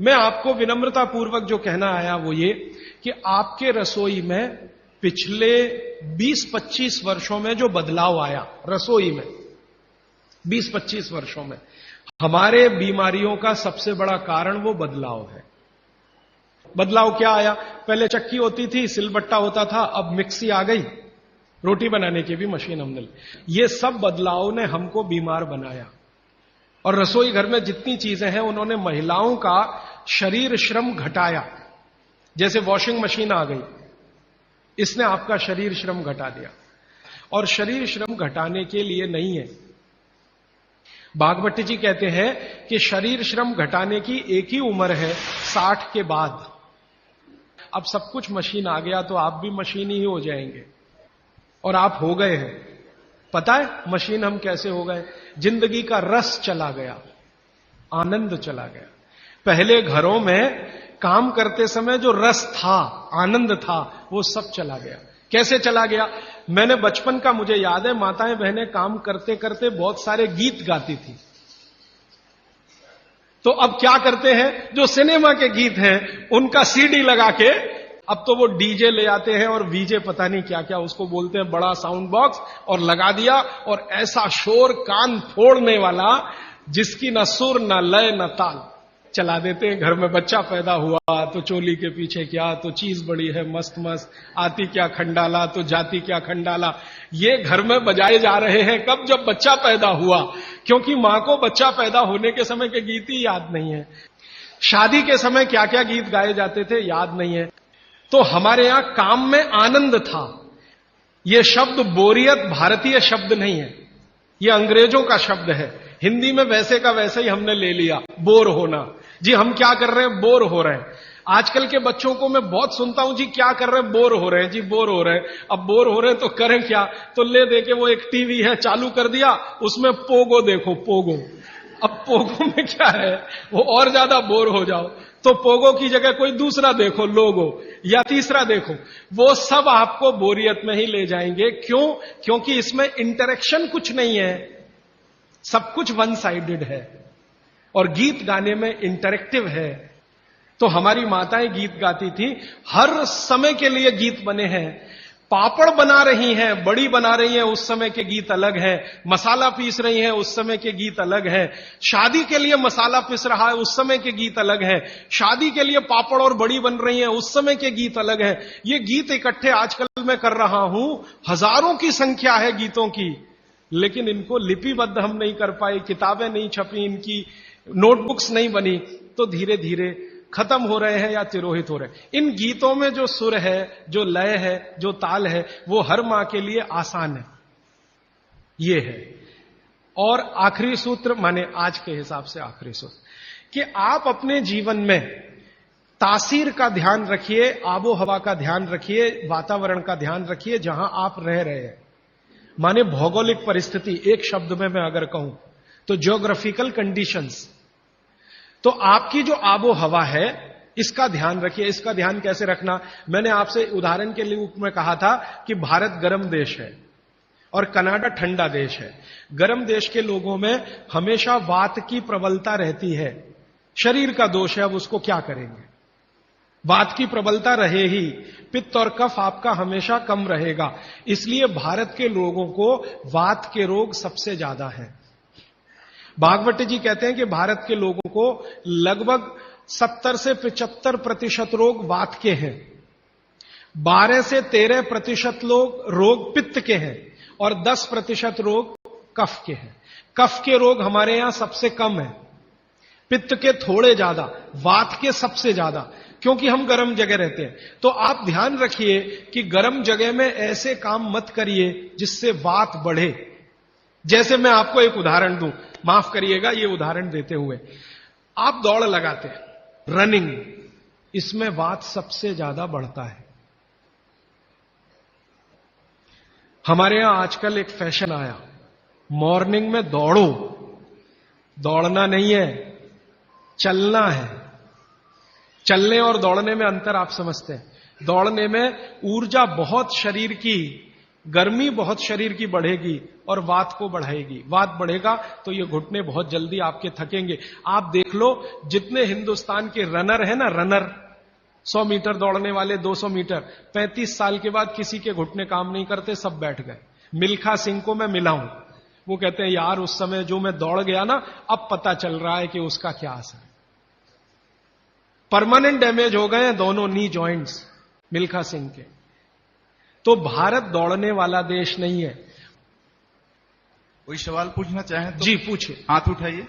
मैं आपको विनम्रता पूर्वक जो कहना आया वो ये कि आपके रसोई में पिछले 20-25 वर्षों में जो बदलाव आया रसोई में, 20-25 वर्षों में हमारे बीमारियों का सबसे बड़ा कारण वो बदलाव है। बदलाव क्या आया? पहले चक्की होती थी, सिलबट्टा होता था, अब मिक्सी आ गई, रोटी बनाने की भी मशीन हमने ली। ये सब बदलाव ने हमको बीमार बनाया। और रसोई घर में जितनी चीजें हैं उन्होंने महिलाओं का शरीर श्रम घटाया। जैसे वॉशिंग मशीन आ गई, इसने आपका शरीर श्रम घटा दिया। और शरीर श्रम घटाने के लिए नहीं है, भागवती जी कहते हैं कि शरीर श्रम घटाने की एक ही उम्र है, 60 के बाद। अब सब कुछ मशीन आ गया तो आप भी मशीन ही हो जाएंगे, और आप हो गए हैं। पता है मशीन हम कैसे हो गए? जिंदगी का रस चला गया, आनंद चला गया। पहले घरों में काम करते समय जो रस था, आनंद था, वो सब चला गया। कैसे चला गया? मैंने बचपन का मुझे याद है, माताएं बहनें काम करते करते बहुत सारे गीत गाती थी। तो अब क्या करते हैं, जो सिनेमा के गीत हैं उनका सीडी लगा के, अब तो वो डीजे ले आते हैं और वीजे, पता नहीं क्या क्या उसको बोलते हैं, बड़ा साउंड बॉक्स, और लगा दिया, और ऐसा शोर कान फोड़ने वाला जिसकी न सुर न लय न ताल चला देते हैं। घर में बच्चा पैदा हुआ तो चोली के पीछे क्या, तो चीज बड़ी है मस्त मस्त, आती क्या खंडाला तो जाती क्या खंडाला, ये घर में बजाए जा रहे हैं। कब? जब बच्चा पैदा हुआ, क्योंकि मां को बच्चा पैदा होने के समय के गीत ही याद नहीं है। शादी के समय क्या क्या गीत गाए जाते थे याद नहीं है। तो हमारे यहां काम में आनंद था। यह शब्द बोरियत भारतीय शब्द नहीं है, यह अंग्रेजों का शब्द है। हिंदी में वैसे का वैसे ही हमने ले लिया, बोर होना। जी हम क्या कर रहे हैं? बोर हो रहे हैं। आजकल के बच्चों को मैं बहुत सुनता हूं, जी क्या कर रहे हैं? बोर हो रहे हैं। जी बोर हो रहे हैं। अब बोर हो रहे हैं तो करें क्या? तो ले देके वो एक टीवी है चालू कर दिया, उसमें पोगो देखो, पोगो। अब पोगो में क्या है, वो और ज्यादा बोर हो जाओ तो पोगो की जगह कोई दूसरा देखो, लोगो, या तीसरा देखो। वो सब आपको बोरियत में ही ले जाएंगे। क्यों? क्योंकि इसमें इंटरेक्शन कुछ नहीं है, सब कुछ वन साइडेड है। और गीत गाने में इंटरेक्टिव है। तो हमारी माताएं गीत गाती थी, हर समय के लिए गीत बने हैं। पापड़ बना रही हैं, बड़ी बना रही हैं, उस समय के गीत अलग हैं। मसाला पीस रही हैं, उस समय के गीत अलग हैं। शादी के लिए मसाला पीस रहा है, उस समय के गीत अलग हैं। शादी के लिए पापड़ और बड़ी बन रही हैं, उस समय के गीत अलग हैं। ये गीत इकट्ठे आजकल मैं कर रहा हूं, हजारों की संख्या है गीतों की, लेकिन इनको लिपिबद्ध हम नहीं कर पाए, किताबें नहीं छपी, इनकी नोटबुक्स नहीं बनी, तो धीरे धीरे खत्म हो रहे हैं या तिरोहित हो रहे हैं। इन गीतों में जो सुर है, जो लय है, जो ताल है, वो हर मां के लिए आसान है। ये है। और आखिरी सूत्र, माने आज के हिसाब से आखिरी सूत्र, कि आप अपने जीवन में तासीर का ध्यान रखिए, आबो हवा का ध्यान रखिए, वातावरण का ध्यान रखिए जहां आप रह रहे हैं। माने भौगोलिक परिस्थिति, एक शब्द में मैं अगर कहूं तो ज्योग्राफिकल कंडीशंस। तो आपकी जो आबो हवा है इसका ध्यान रखिए। इसका ध्यान कैसे रखना? मैंने आपसे उदाहरण के लिए में कहा था कि भारत गर्म देश है और कनाडा ठंडा देश है। गर्म देश के लोगों में हमेशा वात की प्रबलता रहती है, शरीर का दोष है, अब उसको क्या करेंगे। वात की प्रबलता रहे ही, पित्त और कफ आपका हमेशा कम रहेगा। इसलिए भारत के लोगों को वात के रोग सबसे ज्यादा है। भागवती जी कहते हैं कि भारत के लोगों को लगभग 70 से 75% रोग वात के हैं, 12 से 13% रोग पित्त के हैं, और 10% रोग कफ के हैं। कफ के रोग हमारे यहां सबसे कम है, पित्त के थोड़े ज्यादा, वात के सबसे ज्यादा, क्योंकि हम गर्म जगह रहते हैं। तो आप ध्यान रखिए कि गर्म जगह में ऐसे काम मत करिए जिससे वात बढ़े। जैसे मैं आपको एक उदाहरण दूं, माफ करिएगा ये उदाहरण देते हुए, आप दौड़ लगाते हैं, रनिंग, इसमें वात सबसे ज्यादा बढ़ता है। हमारे यहां आजकल एक फैशन आया, मॉर्निंग में दौड़ो। दौड़ना नहीं है, चलना है। चलने और दौड़ने में अंतर आप समझते हैं। दौड़ने में ऊर्जा बहुत शरीर की, गर्मी बहुत शरीर की बढ़ेगी और वात को बढ़ाएगी। वात बढ़ेगा तो ये घुटने बहुत जल्दी आपके थकेंगे। आप देख लो, जितने हिंदुस्तान के रनर है ना, रनर 100 मीटर दौड़ने वाले, 200 मीटर, 35 साल के बाद किसी के घुटने काम नहीं करते, सब बैठ गए। मिल्खा सिंह को मैं मिला हूं, वो कहते हैं यार उस समय जो मैं दौड़ गया ना, अब पता चल रहा है कि उसका क्या असर है। परमानेंट डैमेज हो गए हैं दोनों नी जॉइंट्स मिल्खा सिंह के। तो भारत दौड़ने वाला देश नहीं है। कोई सवाल पूछना चाहें तो जी पूछिए। हाथ उठाइए।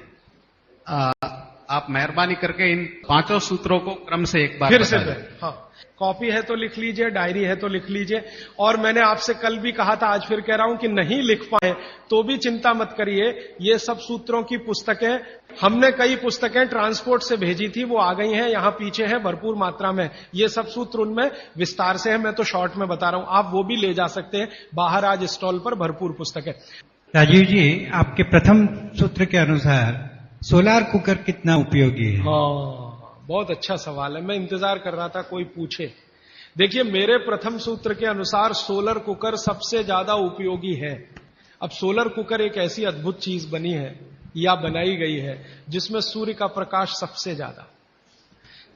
आप मेहरबानी करके इन 5 सूत्रों को क्रम से एक बार फिर से बता दें। हाँ, कॉपी है तो लिख लीजिए, डायरी है तो लिख लीजिए। और मैंने आपसे कल भी कहा था, आज फिर कह रहा हूं कि नहीं लिख पाए तो भी चिंता मत करिए। ये सब सूत्रों की पुस्तकें, हमने कई पुस्तकें ट्रांसपोर्ट से भेजी थी, वो आ गई हैं, यहां पीछे हैं भरपूर मात्रा में। ये सब सूत्र उनमें विस्तार से है, मैं तो शॉर्ट में बता रहा हूं, आप वो भी ले जा सकते हैं। बाहर आज स्टॉल पर भरपूर पुस्तकें। राजीव जी, आपके प्रथम सूत्र के अनुसार सोलार कुकर कितना उपयोगी है? हाँ, बहुत अच्छा सवाल है, मैं इंतजार कर रहा था कोई पूछे। देखिए, मेरे प्रथम सूत्र के अनुसार सोलर कुकर सबसे ज्यादा उपयोगी है। अब सोलर कुकर एक ऐसी अद्भुत चीज बनी है या बनाई गई है जिसमें सूर्य का प्रकाश सबसे ज्यादा,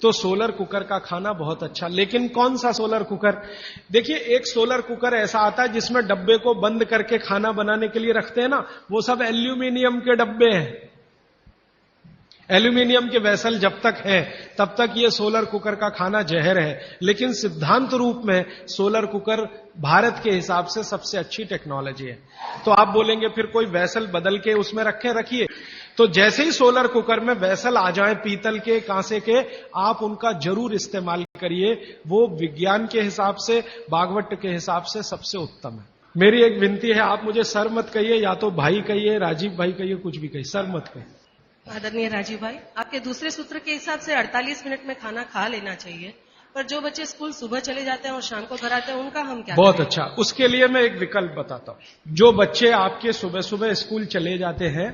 तो सोलर कुकर का खाना बहुत अच्छा। लेकिन कौन सा सोलर कुकर? देखिए, एक सोलर कुकर ऐसा आता है जिसमें डब्बे को बंद करके खाना बनाने के लिए रखते हैं ना, वो सब एल्यूमिनियम के डब्बे हैं। एल्यूमिनियम के वेसल जब तक है तब तक ये सोलर कुकर का खाना जहर है। लेकिन सिद्धांत रूप में सोलर कुकर भारत के हिसाब से सबसे अच्छी टेक्नोलॉजी है। तो आप बोलेंगे फिर कोई वेसल बदल के उसमें रखिए। तो जैसे ही सोलर कुकर में वेसल आ जाए पीतल के, कांसे के, आप उनका जरूर इस्तेमाल करिए। वो विज्ञान के हिसाब से, भागवत के हिसाब से सबसे उत्तम है। मेरी एक विनती है, आप मुझे सर मत कहिए, या तो भाई कहिए, राजीव भाई कहिए, कुछ भी कहिए, सर मत कहिए। आदरणीय राजीव भाई, आपके दूसरे सूत्र के हिसाब से 48 मिनट में खाना खा लेना चाहिए, पर जो बच्चे स्कूल सुबह चले जाते हैं और शाम को घर आते हैं, उनका हम क्या बहुत करें? अच्छा, उसके लिए मैं एक विकल्प बताता हूं। जो बच्चे आपके सुबह सुबह स्कूल चले जाते हैं,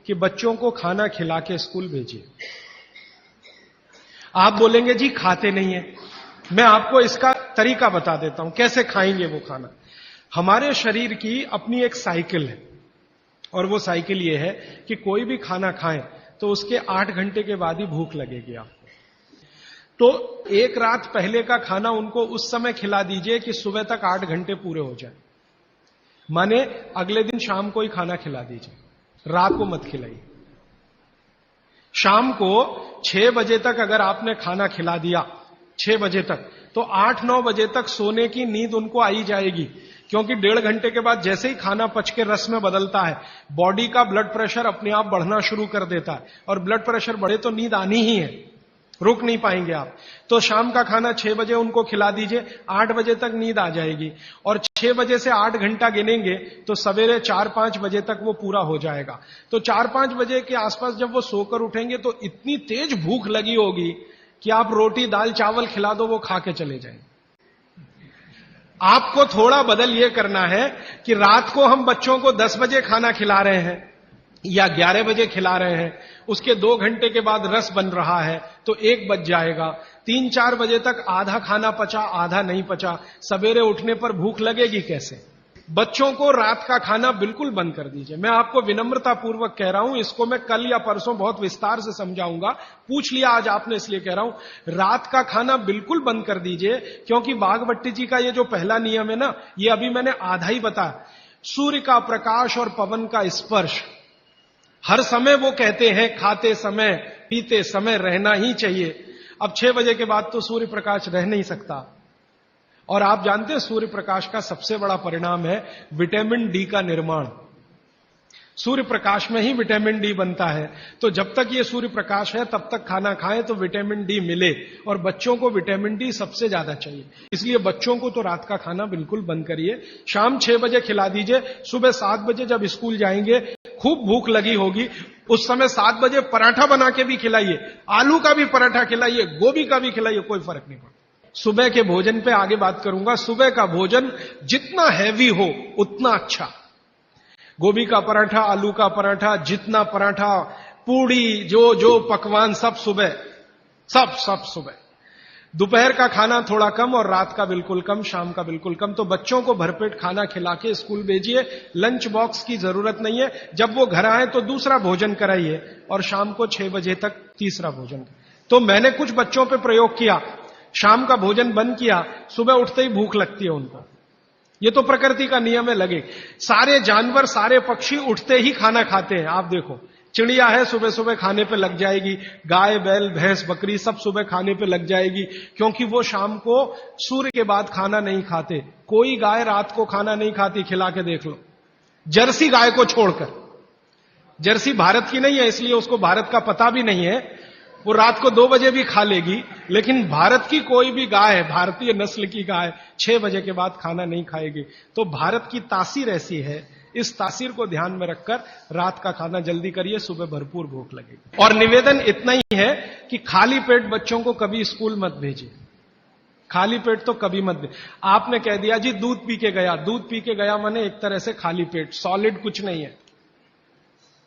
कि बच्चों को खाना खिला के स्कूल भेजिए। आप बोलेंगे जी खाते नहीं है, मैं आपको इसका तरीका बता देता हूं कैसे खाएंगे वो खाना। हमारे शरीर की अपनी एक साइकिल है, और वो साइकिल ये है कि कोई भी खाना खाएं तो उसके 8 घंटे के बाद ही भूख लगेगी आपको। तो एक रात पहले का खाना उनको उस समय खिला दीजिए कि सुबह तक 8 घंटे पूरे हो जाए। माने अगले दिन शाम को ही खाना खिला दीजिए, रात को मत खिलाइए। शाम को 6 बजे तक अगर आपने खाना खिला दिया, 6 बजे तक, तो 8-9 बजे तक सोने की नींद उनको आई जाएगी। क्योंकि 1.5 घंटे के बाद जैसे ही खाना पच के रस में बदलता है, बॉडी का ब्लड प्रेशर अपने आप बढ़ना शुरू कर देता है, और ब्लड प्रेशर बढ़े तो नींद आनी ही है, रुक नहीं पाएंगे आप। तो शाम का खाना 6 बजे उनको खिला दीजिए, 8 बजे तक नींद आ जाएगी, और 6 बजे से 8 घंटा गिनेंगे तो सवेरे 4-5 बजे तक वो पूरा हो जाएगा। तो 4-5 बजे के आसपास जब वो सोकर उठेंगे तो इतनी तेज भूख लगी होगी कि आप रोटी दाल चावल खिला दो, वो खा के चले जाएंगे। आपको थोड़ा बदल ये करना है कि रात को हम बच्चों को 10 बजे खाना खिला रहे हैं या 11 बजे खिला रहे हैं, उसके 2 घंटे के बाद रस बन रहा है तो 1 बज जाएगा। 3-4 बजे तक आधा खाना पचा, आधा नहीं पचा, सवेरे उठने पर भूख लगेगी कैसे? बच्चों को रात का खाना बिल्कुल बंद कर दीजिए। मैं आपको विनम्रता पूर्वक कह रहा हूं, इसको मैं कल या परसों बहुत विस्तार से समझाऊंगा, पूछ लिया आज आपने इसलिए कह रहा हूं। रात का खाना बिल्कुल बंद कर दीजिए, क्योंकि बागवट्टी जी का ये जो पहला नियम है ना, ये अभी मैंने आधा ही बताया। सूर्य का प्रकाश और पवन का स्पर्श हर समय वो कहते हैं खाते समय पीते समय रहना ही चाहिए। अब 6 बजे के बाद तो सूर्य प्रकाश रह नहीं सकता, और आप जानते हैं सूर्य प्रकाश का सबसे बड़ा परिणाम है विटामिन डी का निर्माण। सूर्य प्रकाश में ही विटामिन डी बनता है। तो जब तक ये सूर्य प्रकाश है तब तक खाना खाएं तो विटामिन डी मिले, और बच्चों को विटामिन डी सबसे ज्यादा चाहिए। इसलिए बच्चों को तो रात का खाना बिल्कुल बंद करिए, शाम 6 बजे खिला दीजिए। सुबह 7 बजे जब स्कूल जाएंगे, खूब भूख लगी होगी, उस समय 7 बजे पराठा बना के भी खिलाइए, आलू का भी पराठा खिलाइए, गोभी का भी खिलाइए, कोई फर्क नहीं पड़ता। सुबह के भोजन पे आगे बात करूंगा। सुबह का भोजन जितना हैवी हो उतना अच्छा। गोभी का पराठा, आलू का पराठा, जितना पराठा, पूड़ी, जो पकवान सब सुबह, सब सुबह। दोपहर का खाना थोड़ा कम और रात का बिल्कुल कम, शाम का बिल्कुल कम। तो बच्चों को भरपेट खाना खिला के स्कूल भेजिए। लंच बॉक्स की जरूरत नहीं है। जब वो घर आए तो दूसरा भोजन कराइए और शाम को 6 बजे तक तीसरा भोजन। तो मैंने कुछ बच्चों पे प्रयोग किया, शाम का भोजन बंद किया, सुबह उठते ही भूख लगती है उनको। ये तो प्रकृति का नियम है, लगे। सारे जानवर, सारे पक्षी उठते ही खाना खाते हैं। आप देखो, चिड़िया है सुबह सुबह खाने पे लग जाएगी, गाय, बैल, भैंस, बकरी सब सुबह खाने पे लग जाएगी, क्योंकि वो शाम को सूर्य के बाद खाना नहीं खाते। कोई गाय रात को खाना नहीं खाती, खिला के देख लो, जर्सी गाय को छोड़कर। जर्सी भारत की नहीं है, इसलिए उसको भारत का पता भी नहीं है। वो रात को 2 बजे भी खा लेगी, लेकिन भारत की कोई भी गाय, भारतीय नस्ल की गाय 6 बजे के बाद खाना नहीं खाएगी। तो भारत की तासीर ऐसी है, इस तासीर को ध्यान में रखकर रात का खाना जल्दी करिए, सुबह भरपूर भूख लगेगी। और निवेदन इतना ही है कि खाली पेट बच्चों को कभी स्कूल मत भेजिए। खाली पेट तो कभी मत भेजिए। आपने कह दिया जी दूध पी के गया, दूध पी के गया माने एक तरह से खाली पेट, सॉलिड कुछ नहीं है।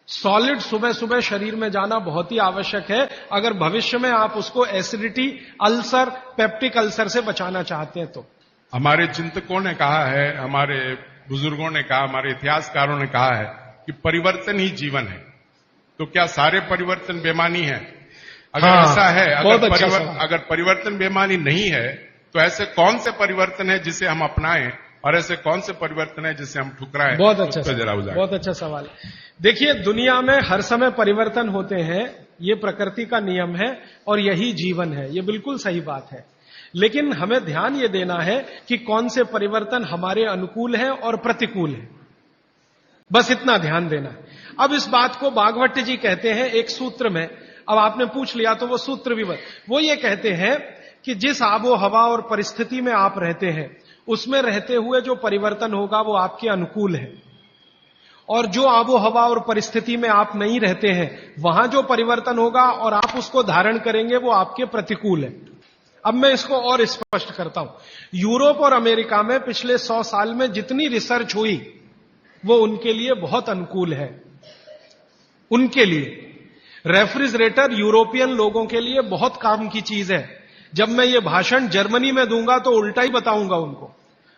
सॉलिड सुबह सुबह शरीर में जाना बहुत ही आवश्यक है, अगर भविष्य में आप उसको एसिडिटी, अल्सर, पेप्टिक अल्सर से बचाना चाहते हैं तो। हमारे चिंतकों ने कहा है, हमारे बुजुर्गों ने कहा, हमारे इतिहासकारों ने कहा है कि परिवर्तन ही जीवन है। तो क्या सारे परिवर्तन बेमानी है? अगर ऐसा है, अगर परिवर्तन बेमानी नहीं है, तो ऐसे कौन से परिवर्तन है जिसे हम अपनाएं और ऐसे कौन से परिवर्तन है जिसे हम ठुकराएं? बहुत अच्छा सवाल। देखिए, दुनिया में हर समय परिवर्तन होते हैं, ये प्रकृति का नियम है और यही जीवन है, ये बिल्कुल सही बात है। लेकिन हमें ध्यान ये देना है कि कौन से परिवर्तन हमारे अनुकूल है और प्रतिकूल है, बस इतना ध्यान देना है। अब इस बात को भागवत जी कहते हैं एक सूत्र में। अब आपने पूछ लिया तो वो सूत्र भी वो ये कहते हैं कि जिस आबो हवा और परिस्थिति में आप रहते हैं, उसमें रहते हुए जो परिवर्तन होगा वो आपके अनुकूल है, और जो आबो हवा और परिस्थिति में आप नहीं रहते हैं, वहां जो परिवर्तन होगा और आप उसको धारण करेंगे वो आपके प्रतिकूल है। अब मैं इसको और स्पष्ट करता हूं। यूरोप और अमेरिका में पिछले 100 साल में जितनी रिसर्च हुई वो उनके लिए बहुत अनुकूल है। उनके लिए रेफ्रिजरेटर यूरोपियन लोगों के लिए बहुत काम की चीज है। जब मैं ये भाषण जर्मनी में दूंगा तो उल्टा ही बताऊंगा उनको।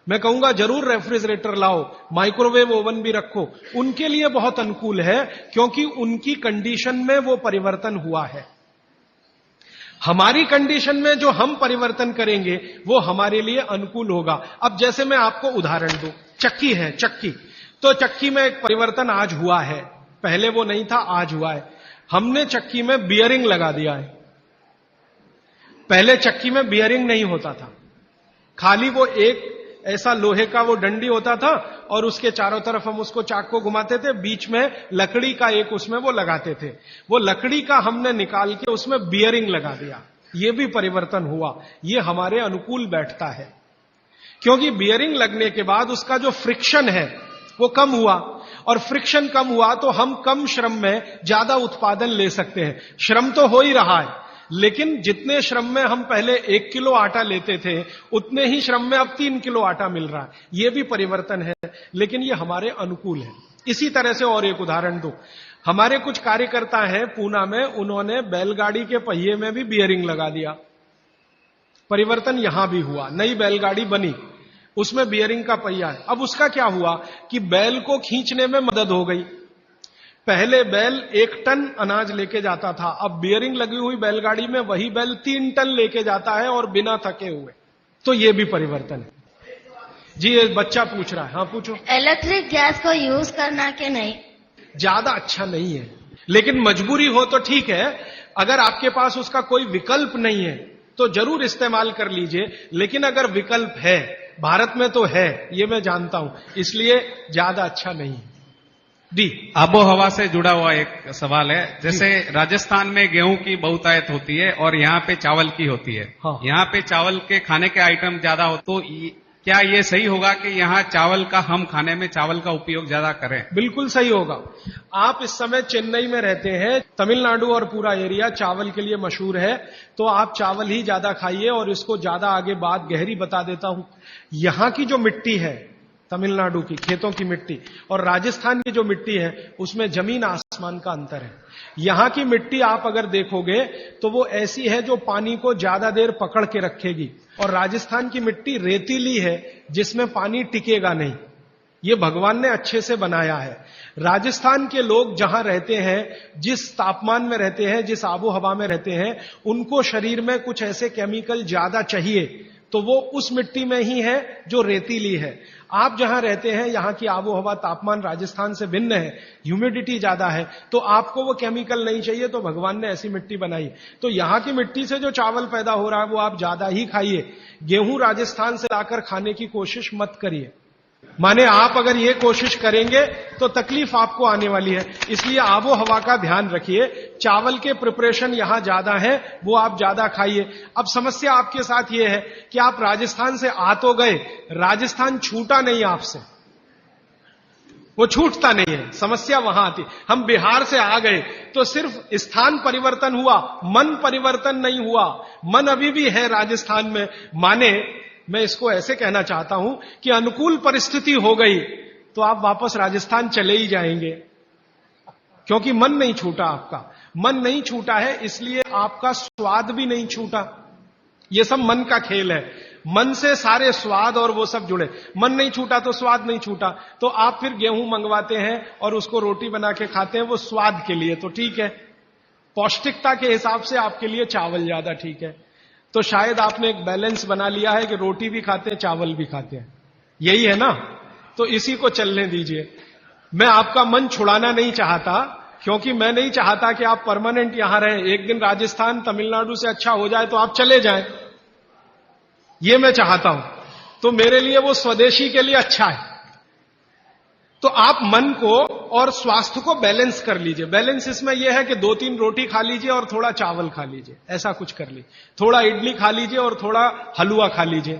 मैं कहूंगा जरूर रेफ्रिजरेटर लाओ, माइक्रोवेव ओवन भी रखो। उनके लिए बहुत अनुकूल है, क्योंकि उनकी कंडीशन में वो परिवर्तन हुआ है। हमारी कंडीशन में जो हम परिवर्तन करेंगे वो हमारे लिए अनुकूल होगा। अब जैसे मैं आपको उदाहरण दूं, चक्की है, चक्की, तो चक्की में एक परिवर्तन आज हुआ है, पहले वो नहीं था, आज हुआ है। हमने चक्की में बियरिंग लगा दिया है। पहले चक्की में बियरिंग नहीं होता था, खाली वो एक ऐसा लोहे का वो डंडी होता था और उसके चारों तरफ हम उसको चाक को घुमाते थे, बीच में लकड़ी का एक उसमें वो लगाते थे। वो लकड़ी का हमने निकाल के उसमें बियरिंग लगा दिया, ये भी परिवर्तन हुआ। ये हमारे अनुकूल बैठता है, क्योंकि बियरिंग लगने के बाद उसका जो फ्रिक्शन है वो कम हुआ, और फ्रिक्शन कम हुआ तो हम कम श्रम में ज्यादा उत्पादन ले सकते हैं। श्रम तो हो ही रहा है, लेकिन जितने श्रम में हम पहले 1 किलो आटा लेते थे, उतने ही श्रम में अब 3 किलो आटा मिल रहा है। यह भी परिवर्तन है, लेकिन ये हमारे अनुकूल है। इसी तरह से और एक उदाहरण दूं, हमारे कुछ कार्यकर्ता हैं पूना में, उन्होंने बैलगाड़ी के पहिए में भी बियरिंग लगा दिया। परिवर्तन यहां भी हुआ, नई बैलगाड़ी बनी, उसमें बियरिंग का पहिया है। अब उसका क्या हुआ कि बैल को खींचने में मदद हो गई। पहले बैल 1 टन अनाज लेके जाता था, अब बियरिंग लगी हुई बैलगाड़ी में वही बैल 3 टन लेके जाता है और बिना थके हुए। तो ये भी परिवर्तन है। जी, ये बच्चा पूछ रहा है, हाँ पूछो। इलेक्ट्रिक गैस को यूज करना कि नहीं? ज्यादा अच्छा नहीं है, लेकिन मजबूरी हो तो ठीक है। अगर आपके पास उसका कोई विकल्प नहीं है तो जरूर इस्तेमाल कर लीजिए, लेकिन अगर विकल्प है, भारत में तो है, ये मैं जानता हूं, इसलिए ज्यादा अच्छा नहीं है। डी, आबो हवा से जुड़ा हुआ एक सवाल है। जैसे राजस्थान में गेहूं की बहुतायत होती है और यहाँ पे चावल की होती है। हाँ। यहाँ पे चावल के खाने के आइटम ज्यादा हो, तो क्या ये सही होगा कि यहाँ चावल का, हम खाने में चावल का उपयोग ज्यादा करें? बिल्कुल सही होगा। आप इस समय चेन्नई में रहते हैं, तमिलनाडु और पूरा एरिया चावल के लिए मशहूर है, तो आप चावल ही ज्यादा खाइए। और इसको ज्यादा आगे बात गहरी बता देता हूं। यहां की जो मिट्टी है, तमिलनाडु की खेतों की मिट्टी और राजस्थान की जो मिट्टी है, उसमें जमीन आसमान का अंतर है। यहां की मिट्टी आप अगर देखोगे तो वो ऐसी है जो पानी को ज्यादा देर पकड़ के रखेगी, और राजस्थान की मिट्टी रेतीली है जिसमें पानी टिकेगा नहीं। ये भगवान ने अच्छे से बनाया है। राजस्थान के लोग जहां रहते हैं, जिस तापमान में रहते हैं, जिस आबो हवा में रहते हैं, उनको शरीर में कुछ ऐसे केमिकल ज्यादा चाहिए, तो वो उस मिट्टी में ही है जो रेतीली है। आप जहां रहते हैं, यहां की आबो हवा, तापमान राजस्थान से भिन्न है, ह्यूमिडिटी ज्यादा है, तो आपको वो केमिकल नहीं चाहिए, तो भगवान ने ऐसी मिट्टी बनाई। तो यहां की मिट्टी से जो चावल पैदा हो रहा है वो आप ज्यादा ही खाइए। गेहूं राजस्थान से लाकर खाने की कोशिश मत करिए। माने आप अगर ये कोशिश करेंगे तो तकलीफ आपको आने वाली है। इसलिए आबो हवा का ध्यान रखिए। चावल के प्रिपरेशन यहां ज्यादा है, वो आप ज्यादा खाइए। अब समस्या आपके साथ ये है कि आप राजस्थान से आ तो गए, राजस्थान छूटा नहीं आपसे, वो छूटता नहीं है। समस्या वहां आती। हम बिहार से आ गए तो सिर्फ स्थान परिवर्तन हुआ, मन परिवर्तन नहीं हुआ। मन अभी भी है राजस्थान में। माने मैं इसको ऐसे कहना चाहता हूं कि अनुकूल परिस्थिति हो गई तो आप वापस राजस्थान चले ही जाएंगे, क्योंकि मन नहीं छूटा। आपका मन नहीं छूटा है, इसलिए आपका स्वाद भी नहीं छूटा। ये सब मन का खेल है। मन से सारे स्वाद और वो सब जुड़े। मन नहीं छूटा तो स्वाद नहीं छूटा। तो आप फिर गेहूं मंगवाते हैं और उसको रोटी बना के खाते हैं, वो स्वाद के लिए तो ठीक है। पौष्टिकता के हिसाब से आपके लिए चावल ज्यादा ठीक है। तो शायद आपने एक बैलेंस बना लिया है कि रोटी भी खाते हैं, चावल भी खाते हैं। यही है ना? तो इसी को चलने दीजिए। मैं आपका मन छुड़ाना नहीं चाहता, क्योंकि मैं नहीं चाहता कि आप परमानेंट यहां रहें। एक दिन राजस्थान तमिलनाडु से अच्छा हो जाए तो आप चले जाएं, ये मैं चाहता हूं। तो मेरे लिए वो स्वदेशी के लिए अच्छा है। तो आप मन को और स्वास्थ्य को बैलेंस कर लीजिए। बैलेंस इसमें यह है कि 2-3 रोटी खा लीजिए और थोड़ा चावल खा लीजिए, ऐसा कुछ कर लीजिए। थोड़ा इडली खा लीजिए और थोड़ा हलवा खा लीजिए।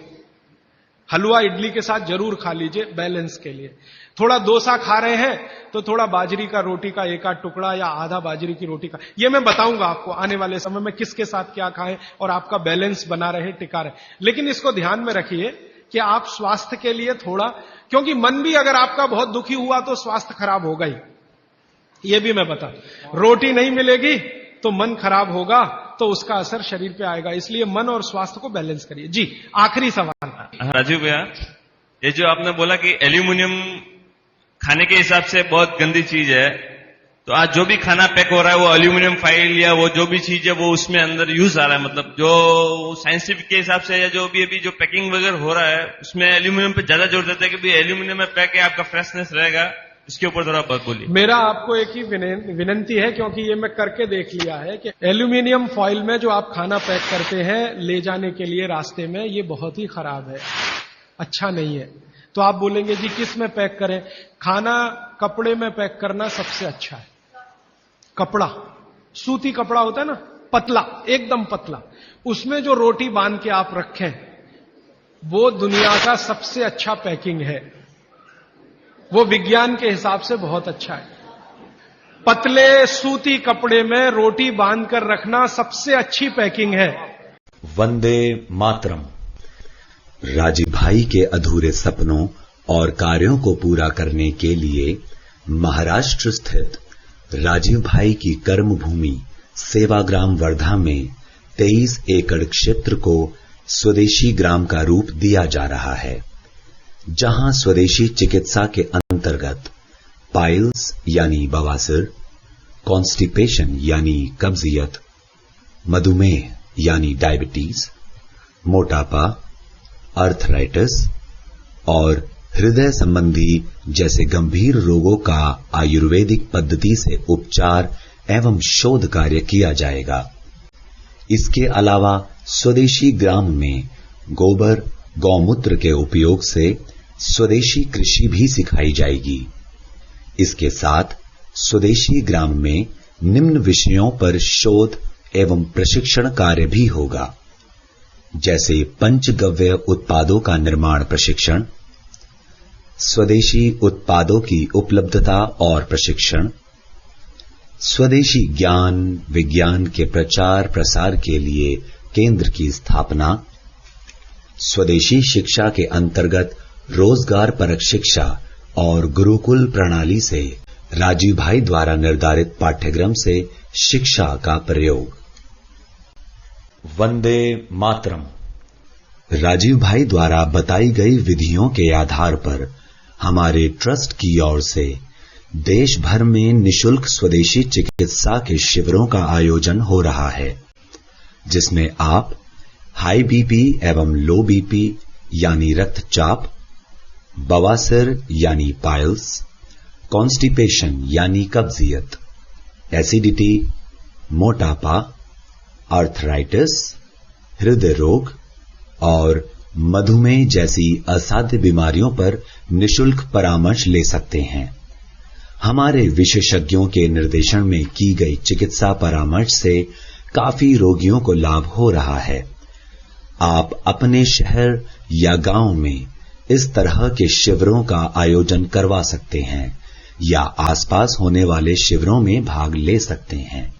हलवा इडली के साथ जरूर खा लीजिए बैलेंस के लिए। थोड़ा डोसा खा रहे हैं तो थोड़ा बाजरी का रोटी का एक आध टुकड़ा या आधा बाजरी की रोटी का। ये मैं बताऊंगा आपको आने वाले समय में किसके साथ क्या खाएं और आपका बैलेंस बना रहे, टिका रहे। लेकिन इसको ध्यान में रखिए कि आप स्वास्थ्य के लिए थोड़ा, क्योंकि मन भी अगर आपका बहुत दुखी हुआ तो स्वास्थ्य खराब होगा ही। ये भी मैं बता, रोटी नहीं मिलेगी तो मन खराब होगा, तो उसका असर शरीर पे आएगा। इसलिए मन और स्वास्थ्य को बैलेंस करिए। जी, आखिरी सवाल। राजीव भैया, ये जो आपने बोला कि एल्यूमिनियम खाने के हिसाब से बहुत गंदी चीज है, तो आज जो भी खाना पैक हो रहा है वो एल्यूमिनियम फॉइल या वो जो भी चीज है वो उसमें अंदर यूज आ रहा है। मतलब जो साइंटिफिक के हिसाब से या जो भी अभी जो पैकिंग वगैरह हो रहा है उसमें एल्यूमिनियम पे ज्यादा जोर देता है कि भाई एल्यूमिनियम में पैक है, आपका फ्रेशनेस रहेगा। इसके ऊपर थोड़ा बात बोलिए। मेरा आपको एक ही विनंती है, क्योंकि ये मैं करके देख लिया है कि एल्यूमिनियम फॉइल में जो आप खाना पैक करते हैं ले जाने के लिए रास्ते में, ये बहुत ही खराब है, अच्छा नहीं है। तो आप बोलेंगे जी किस में पैक करें? खाना कपड़े में पैक करना सबसे अच्छा है। कपड़ा, सूती कपड़ा होता है ना, पतला, एकदम पतला, उसमें जो रोटी बांध के आप रखें वो दुनिया का सबसे अच्छा पैकिंग है। वो विज्ञान के हिसाब से बहुत अच्छा है। पतले सूती कपड़े में रोटी बांध कर रखना सबसे अच्छी पैकिंग है। वंदे मातरम। राजीव भाई के अधूरे सपनों और कार्यों को पूरा करने के लिए महाराष्ट्र स्थित राजीव भाई की कर्मभूमि सेवाग्राम वर्धा में 23 एकड़ क्षेत्र को स्वदेशी ग्राम का रूप दिया जा रहा है, जहां स्वदेशी चिकित्सा के अंतर्गत पाइल्स यानी बवासीर, कॉन्स्टिपेशन यानी कब्जियत, मधुमेह यानी डायबिटीज, मोटापा, अर्थराइटिस और हृदय संबंधी जैसे गंभीर रोगों का आयुर्वेदिक पद्धति से उपचार एवं शोध कार्य किया जाएगा। इसके अलावा स्वदेशी ग्राम में गोबर, गौमूत्र के उपयोग से स्वदेशी कृषि भी सिखाई जाएगी। इसके साथ स्वदेशी ग्राम में निम्न विषयों पर शोध एवं प्रशिक्षण कार्य भी होगा। जैसे पंचगव्य उत्पादों का निर्माण प्रशिक्षण, स्वदेशी उत्पादों की उपलब्धता और प्रशिक्षण, स्वदेशी ज्ञान विज्ञान के प्रचार प्रसार के लिए केंद्र की स्थापना, स्वदेशी शिक्षा के अंतर्गत रोजगार परक शिक्षा और गुरुकुल प्रणाली से राजीव भाई द्वारा निर्धारित पाठ्यक्रम से शिक्षा का प्रयोग। वंदे मातरम। राजीव भाई द्वारा बताई गई विधियों के आधार पर हमारे ट्रस्ट की ओर से देश भर में निशुल्क स्वदेशी चिकित्सा के शिविरों का आयोजन हो रहा है, जिसमें आप हाई बीपी एवं लो बीपी यानी रक्तचाप, बवासीर यानी पाइल्स, कॉन्स्टिपेशन यानी कब्जियत, एसिडिटी, मोटापा, आर्थराइटिस, हृदय रोग और मधुमेह जैसी असाध्य बीमारियों पर निशुल्क परामर्श ले सकते हैं। हमारे विशेषज्ञों के निर्देशन में की गई चिकित्सा परामर्श से काफी रोगियों को लाभ हो रहा है। आप अपने शहर या गांव में इस तरह के शिविरों का आयोजन करवा सकते हैं या आसपास होने वाले शिविरों में भाग ले सकते हैं।